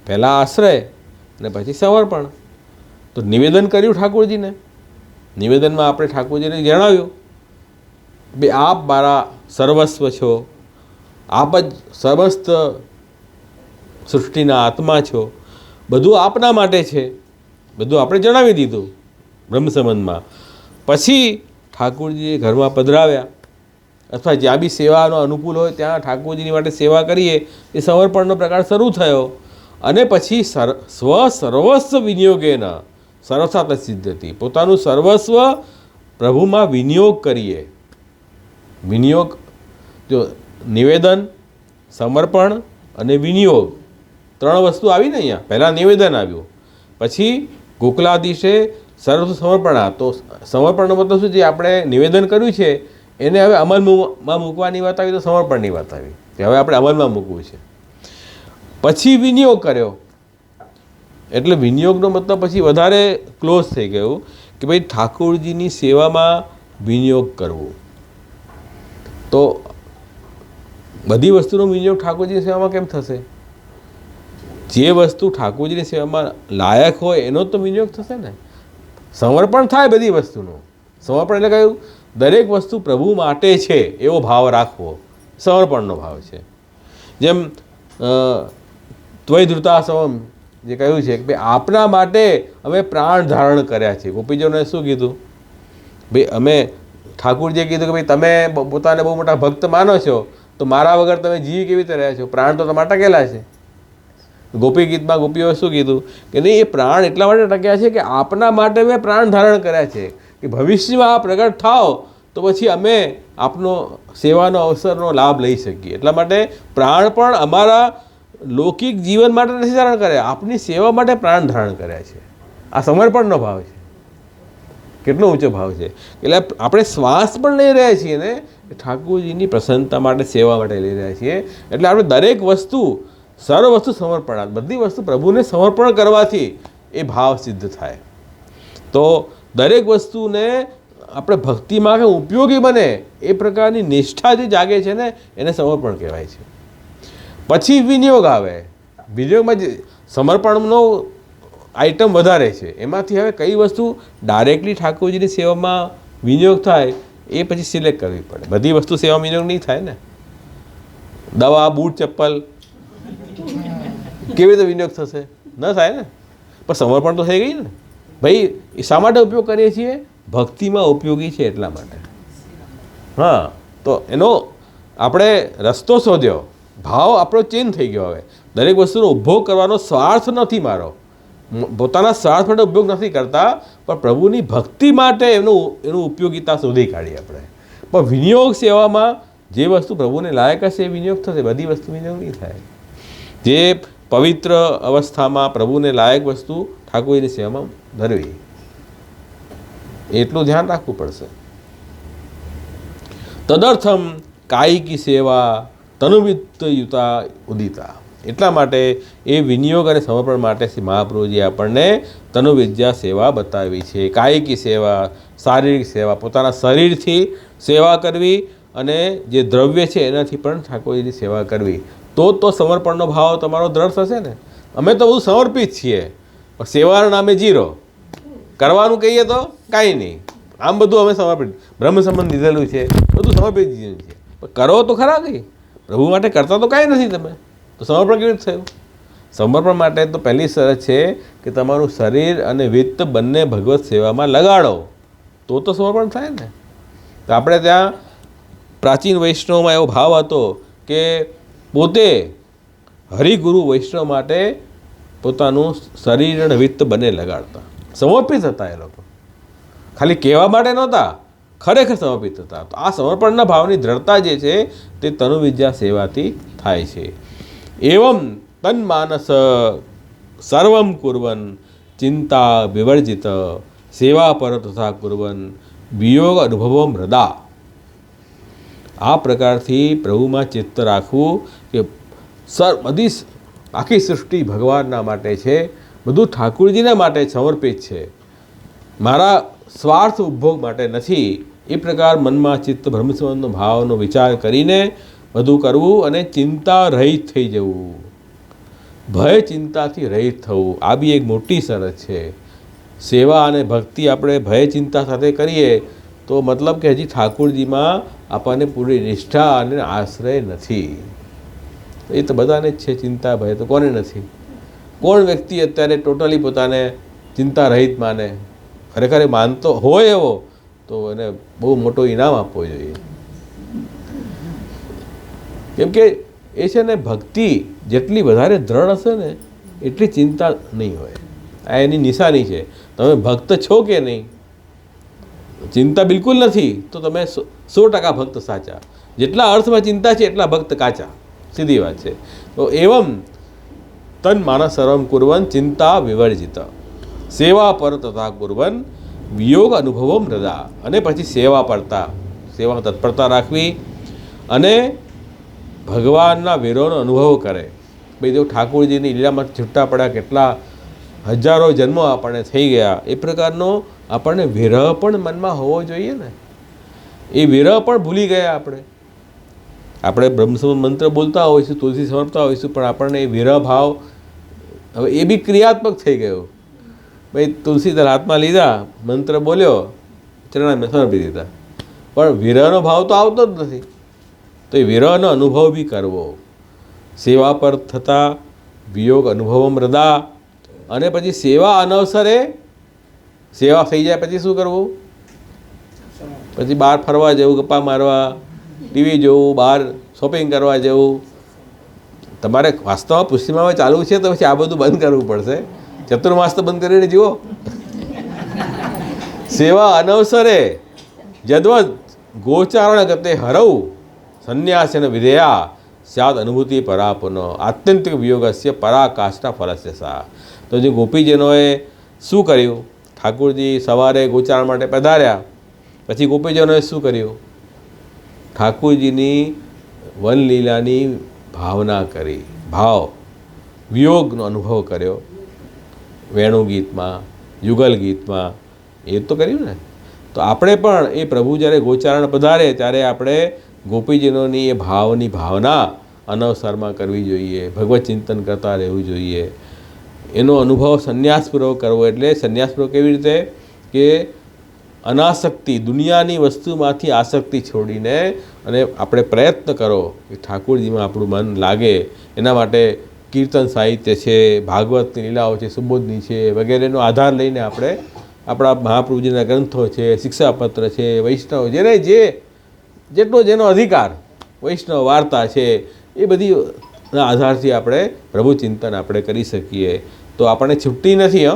Speaker 1: પહેલાં આશ્રય અને પછી સમર્પણ. તો નિવેદન કર્યું ઠાકોરજીને, નિવેદનમાં આપણે ઠાકોરજીને જણાવ્યું બે આપ મારા સર્વસ્વ છો, આપ જ સમસ્ત સૃષ્ટિના આત્મા છો, બધું આપના માટે છે, બધું આપણે જણાવી દીધું બ્રહ્મ સંબંધમાં. પછી ઠાકોરજીએ ઘરમાં પધરાવ્યા અથવા જ્યાં બી સેવાનો અનુકૂળ હોય ત્યાં ઠાકોરજીની માટે સેવા કરીએ, એ સમર્પણનો પ્રકાર શરૂ થયો. અને પછી સર્વસ્વ વિનિયોગેન સર્વથા સિદ્ધતિ. પોતાનું સર્વસ્વ પ્રભુમાં વિનિયોગ કરીએ. વિનિયોગ જો નિવેદન, સમર્પણ અને વિનિયોગ, 3 વસ્તુ આવી ને અહીંયા. પહેલાં નિવેદન આવ્યું, પછી ગોકુલાધીશે સર્વ સમર્પણા. તો સમર્પણનો મતલબ શું છે? આપણે નિવેદન કર્યું છે એને હવે અમલમાં મૂકવાની વાત આવી, તો સમર્પણની વાત આવી કે હવે આપણે અમલમાં મૂકવું છે. પછી વિનિયોગ કર્યો, એટલે વિનિયોગનો મતલબ પછી વધારે ક્લોઝ થઈ ગયું કે ભાઈ ઠાકોરજીની સેવામાં વિનિયોગ કરવું. તો બધી વસ્તુનો વિનિયોગ ઠાકોરજીની સેવામાં કેમ થશે? જે વસ્તુ ઠાકોરજીની સેવામાં લાયક હોય એનો તો વિનિયોગ થશે ને. સમર્પણ થાય બધી વસ્તુનું. સમર્પણ એટલે કહ્યું દરેક વસ્તુ પ્રભુ માટે છે એવો ભાવ રાખવો, સમર્પણનો ભાવ છે. જેમ ત્વય ધૃતાસવમ જે કહ્યું છે કે ભાઈ આપના માટે અમે પ્રાણ ધારણ કર્યા છે. ગોપીજીઓને શું કીધું? ભાઈ અમે ઠાકુરજીએ કીધું કે ભાઈ તમે પોતાને બહુ મોટા ભક્ત માનો છો, તો મારા વગર તમે જીવી કેવી રીતે રહ્યા છો? પ્રાણ તો તમારા ટકેલા છે. ગોપી ગીતમાં ગોપીઓએ શું કીધું કે નહીં, એ પ્રાણ એટલા માટે ટક્યા છે કે આપના માટે મેં પ્રાણ ધારણ કર્યા છે કે ભવિષ્યમાં આ પ્રગટ થાવ તો પછી અમે આપનો સેવાનો અવસરનો લાભ લઈ શકીએ. એટલા માટે પ્રાણ પણ અમારા લૌકિક જીવન માટે નથી ધારણ કર્યા, આપની સેવા માટે પ્રાણ ધારણ કર્યા છે. આ સમર્પણનો ભાવ છે. કેટલો ઊંચો ભાવ છે! એટલે આપણે શ્વાસ પણ લઈ રહ્યા છીએ ને ઠાકોરજીની પ્રસન્નતા માટે, સેવા માટે લઈ રહ્યા છીએ. એટલે આપણે દરેક વસ્તુ, સર્વ વસ્તુ સમર્પણ, બધી વસ્તુ પ્રભુને સમર્પણ કરવાથી એ ભાવ સિદ્ધ થાય. તો દરેક વસ્તુને આપણે ભક્તિમાં કે ઉપયોગી બને એ પ્રકારની નિષ્ઠા જે જાગે છે ને એને સમર્પણ કહેવાય છે. પછી વિનિયોગ આવે. વિનિયોગમાં જે સમર્પણનો આઈટમ વધારે છે, એમાંથી હવે કઈ વસ્તુ ડાયરેક્ટલી ઠાકોરજીની સેવામાં વિનિયોગ થાય એ પછી સિલેક્ટ કરવી પડે. બધી વસ્તુ સેવામાં વિનિયોગ નહીં થાય ને. દવા, બૂટ, ચપ્પલ કેવી રીતે વિનિયોગ થશે? ન થાય ને. પણ સમર્પણ તો થઈ ગઈ ને. ભાઈ એ શા માટે ઉપયોગ કરીએ છીએ? ભક્તિમાં ઉપયોગી છે એટલા માટે. હા, તો એનો આપણે રસ્તો શોધ્યો, ભાવ આપણો ચેન્જ થઈ ગયો. હવે દરેક વસ્તુનો ઉપભોગ કરવાનો સ્વાર્થ નથી મારો, પોતાના સ્વાર્થ માટે ઉપયોગ નથી કરતા, પણ પ્રભુની ભક્તિ માટે એનું ઉપયોગિતા શોધી કાઢીએ આપણે. પણ વિનિયોગ સેવામાં જે વસ્તુ પ્રભુને લાયક હશે એ વિનિયોગ થશે, બધી વસ્તુ વિનિયોગ નહીં થાય. જે પવિત્ર અવસ્થામાં પ્રભુને લાયક વસ્તુ ઠાકોરજીની સેવામાં ધરવી, એટલું ધ્યાન રાખવું પડશે. તદર્થમ કાયિકી સેવા તનુવિત્તયુતા ઉદિતા. એટલા માટે એ વિનિયોગ અને સમર્પણ માટે શ્રી મહાપ્રભુજીએ આપણને તનુવિદ્યા સેવા બતાવી છે. કાયિકી સેવા, શારીરિક સેવા, પોતાના શરીરથી સેવા કરવી અને જે દ્રવ્ય છે એનાથી પણ ઠાકોરજીની સેવા કરવી. તો સમર્પણનો ભાવ તમારો દ્રઢ થશે ને. અમે તો બધું સમર્પિત છીએ, પણ સેવાના નામે 0, કરવાનું કહીએ તો કાંઈ નહીં. આમ બધું અમે સમર્પિત, બ્રહ્મ સંબંધ લીધેલું છે, બધું સમર્પિત જીવન છે, પણ કરો તો ખરા કંઈ. પ્રભુ માટે કરતા તો કાંઈ નથી તમે, તો સમર્પણ કેવી રીતે થયું? સમર્પણ માટે તો પહેલી શરત છે કે તમારું શરીર અને વિત્ત બંને ભગવત સેવામાં લગાડો, તો સમર્પણ થાય ને. તો આપણે ત્યાં પ્રાચીન વૈષ્ણવમાં એવો ભાવ હતો કે પોતે હરિગુરુ વૈષ્ણવ માટે પોતાનું શરીર અને વિત્ત બંને લગાડતા, સમર્પિત હતા એ લોકો. ખાલી કહેવા માટે નહોતા, ખરેખર સમર્પિત હતા. તો આ સમર્પણના ભાવની દ્રઢતા જે છે તે તનુવિદ્યા સેવાથી થાય છે. એવમ તન્માનસ સર્વમ કુર્વન ચિંતા વિવર્જિત સેવા પર તથા કુર્વન વિયોગ અનુભવો મૃદા. આ પ્રકારથી પ્રભુમાં ચિત્ત રાખવું કે બધી આખી સૃષ્ટિ ભગવાનના માટે છે, બધું ઠાકુરજીના માટે સમર્પિત છે, મારા સ્વાર્થ ઉપભોગ માટે નથી. એ પ્રકાર મનમાં ચિત્ત બ્રહ્મસંબંધનો ભાવનો વિચાર કરીને બધું કરવું અને ચિંતા રહિત થઈ જવું, ભય ચિંતાથી રહિત થવું. આ બી એક મોટી શરત છે. સેવા અને ભક્તિ આપણે ભય ચિંતા સાથે કરીએ તો મતલબ કે હજી ઠાકુરજીમાં આપણને પૂરી નિષ્ઠા અને આશ્રય નથી. એ તો બધાને જ છે ચિંતા ભય, તો કોને નથી? કોણ વ્યક્તિ અત્યારે ટોટલી પોતાને ચિંતા રહિત માને? ખરેખર માનતો હોય એવો તો એને બહુ મોટો ઇનામ આપવો જોઈએ. કેમ કે એ છે ને, ભક્તિ જેટલી વધારે દ્રઢ હશે ને એટલી ચિંતા નહીં હોય. આ એની નિશાની છે. તમે ભક્ત છો કે નહીં, ચિંતા બિલકુલ નથી, તો તમે 100% ભક્ત સાચા. જેટલા અર્થમાં ચિંતા છે એટલા ભક્ત કાચા, સીધી વાત છે. તો એવમ તન માનસ સર્વમ કુર્વન ચિંતા વિવર્જિત સેવા પર તથા કુર્વન વિયોગ અનુભવમ હૃદા. અને પછી સેવા તત્પરતા રાખવી અને ભગવાનના વિરહનો અનુભવ કરે. ભાઈ જો ઠાકોરજીની લીલામાં છૂટા પડ્યા કેટલા હજારો જન્મો આપણને થઈ ગયા, એ પ્રકારનો આપણને વિરહ પણ મનમાં હોવો જોઈએ ને. એ વિરહ પણ ભૂલી ગયા આપણે બ્રહ્મસંબંધ મંત્ર બોલતા હોઈશું, તુલસી સમર્પતા હોઈશું, પણ આપણને એ વિરહ ભાવ હવે એ બી ક્રિયાત્મક થઈ ગયો. ભાઈ તુલસી હાથમાં લીધા, મંત્ર બોલ્યો, ચરણામાં સમર્પી દીધા, પણ વિરહનો ભાવ તો આવતો જ નથી. તો એ વિરહનો અનુભવ બી કરવો. સેવા પર થતા વિયોગ અનુભવમ હૃદા. અને પછી સેવા અનવસરે સેવા થઈ જાય પછી શું કરવું? પછી બહાર ફરવા જવું, ગપ્પા મારવા, ટીવી જોવું, બહાર શોપિંગ કરવા જવું. તમારે વાસ્તવમાં પુષ્ટિમાં ચાલવું છે તો પછી આ બધું બંધ કરવું પડશે. ચતુર્માસ તો બંધ કરીને જુઓ. સેવા અનવસરે જદવદ ગોચારણ ગતે હરવ સંન્યાસેન વિધેયા સ્યાદ અનુભૂતિ પરાપનો આત્યંતિક વિયોગસ્ય પરાકાષ્ઠા ફલસ્ય સા. તો જે ગોપીજનોએ શું કર્યું? ઠાકોરજી સવારે ગોચારણ માટે પધાર્યા, પછી ગોપીજનોએ શું કર્યું? ઠાકોરજીની વનલીલાની ભાવના કરી, વિયોગનો અનુભવ કર્યો. વેણુ ગીતમાં, યુગલ ગીતમાં એ તો કર્યું ને. તો આપણે પણ એ પ્રભુ જ્યારે ગોચારણ પધારે ત્યારે આપણે ગોપીજનોની એ ભાવના અનવસરમાં કરવી જોઈએ, ભગવત ચિંતન કરતા રહેવું જોઈએ. એનો અનુભવ સંન્યાસપૂર્વક કરવો. એટલે સંન્યાસપૂર્વક કેવી રીતે કે અનાસક્તિ, દુનિયાની વસ્તુમાંથી આસક્તિ છોડીને અને આપણે પ્રયત્ન કરો કે ઠાકોરજીમાં આપણું મન લાગે. એના માટે કીર્તન સાહિત્ય છે, ભાગવતની લીલાઓ છે, સુબોધની છે વગેરેનો આધાર લઈને આપણે આપણા મહાપ્રભુજીના ગ્રંથો છે, શિક્ષાપત્ર છે, વૈષ્ણવ જેને જેટલો જેનો અધિકાર, વૈષ્ણવ વાર્તા છે, એ બધી આધારથી આપણે પ્રભુ ચિંતન આપણે કરી શકીએ. તો આપણને છૂટ્ટી નથી.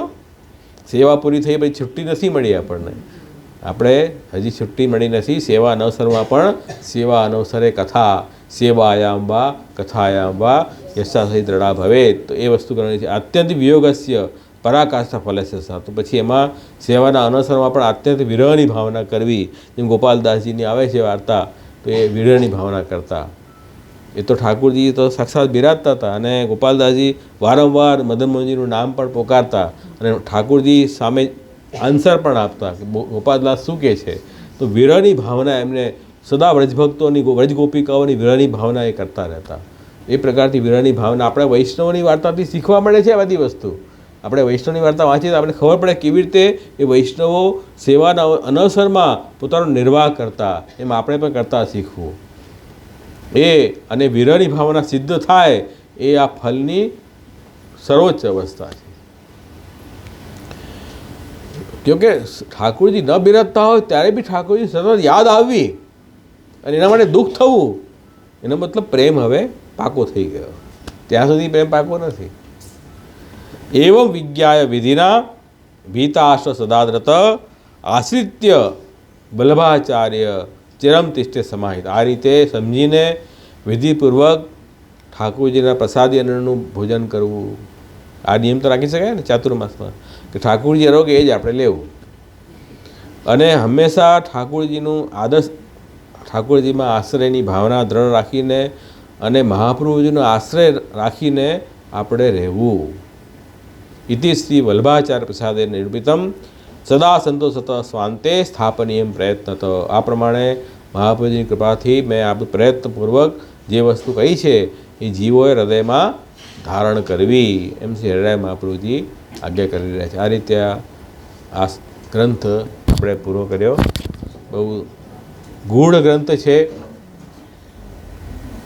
Speaker 1: સેવા પૂરી થઈ પછી છૂટ્ટી નથી મળી આપણને. આપણે હજી છૂટ્ટી મળી નથી. સેવા અનવસરમાં પણ સેવા અનવસરે કથા સેવાયામ વા કથાયામ વા યશા સહિત રડા ભવે. તો એ વસ્તુ કરવાની છે. અત્યંત વિયોગસ્ય પરાકાષ્ઠા ફલસ્ય સા. તો પછી એમાં સેવાના અનવસરમાં પણ અત્યંત વિરહની ભાવના કરવી. જેમ ગોપાલદાસજીની આવે છે વાર્તા, તો એ વિરહની ભાવના કરતા. એ તો ઠાકોરજી તો સાક્ષાત બિરાજતા હતા અને ગોપાલદાસજી વારંવાર મદન મોહનજીનું નામ પણ પોકારતા અને ઠાકોરજી સામે આન્સર પણ આપતા કે ગોપાલદાસ શું કહે છે. તો વિરહની ભાવના એમને સદા વ્રજભક્તોની, વ્રજગોપિકાઓની વિરહની ભાવના એ કરતા રહેતા. એ પ્રકારથી વિરહની ભાવના આપણે વૈષ્ણવની વાર્તાથી શીખવા મળે છે. આ બધી વસ્તુ આપણે વૈષ્ણવની વાર્તા વાંચીએ તો આપણે ખબર પડે કેવી રીતે એ વૈષ્ણવો સેવાના અનવસરમાં પોતાનો નિર્વાહ કરતા. એમ આપણે પણ કરતા શીખવું. અને વિરહની ભાવના સિદ્ધ થાય એ આ ફલની સર્વોચ્ચ અવસ્થા છે. કેમકે ઠાકોરજી ન બિરાજતા હોય ત્યારે બી ઠાકોરજી સતત યાદ આવવી અને એના માટે દુઃખ થવું, એનો મતલબ પ્રેમ હવે પાકો થઈ ગયો. ત્યાં સુધી પ્રેમ પાકો નથી. એવં વિજ્ઞાય વિધિના ભીતાશ્વ સદાદ્રત આશ્રિત્ય વલ્લભાચાર્ય ચિરમ તિષ્ઠે સમાહિત. આ રીતે સમજીને વિધિપૂર્વક ઠાકોરજીના પ્રસાદી અન્નનું ભોજન કરવું. આ નિયમ તો રાખી શકાય ને ચાતુર્માસમાં કે ઠાકોરજી આરોગ્ય એ જ આપણે લેવું. અને હંમેશા ઠાકોરજીમાં આશ્રયની ભાવના દ્રઢ રાખીને અને મહાપ્રભુજીનો આશ્રય રાખીને આપણે રહેવું. ઇતિ શ્રી વલ્લભાચાર્ય પ્રસાદે નિરૂપિતમ સદા સંતોષત સ્વાંતે સ્થાપનીયમ પ્રયત્ન. તો આ પ્રમાણે મહાપ્રભુજીની કૃપાથી મેં આ પ્રયત્નપૂર્વક જે વસ્તુ કહી છે એ જીવોએ હૃદયમાં ધારણ કરવી, એમ શ્રી હરિરાય મહાપ્રભુજી આજ્ઞા કરી રહ્યા છે. આ રીતે આ ગ્રંથ આપણે પૂરો કર્યો. બહુ ગૂઢ ગ્રંથ છે.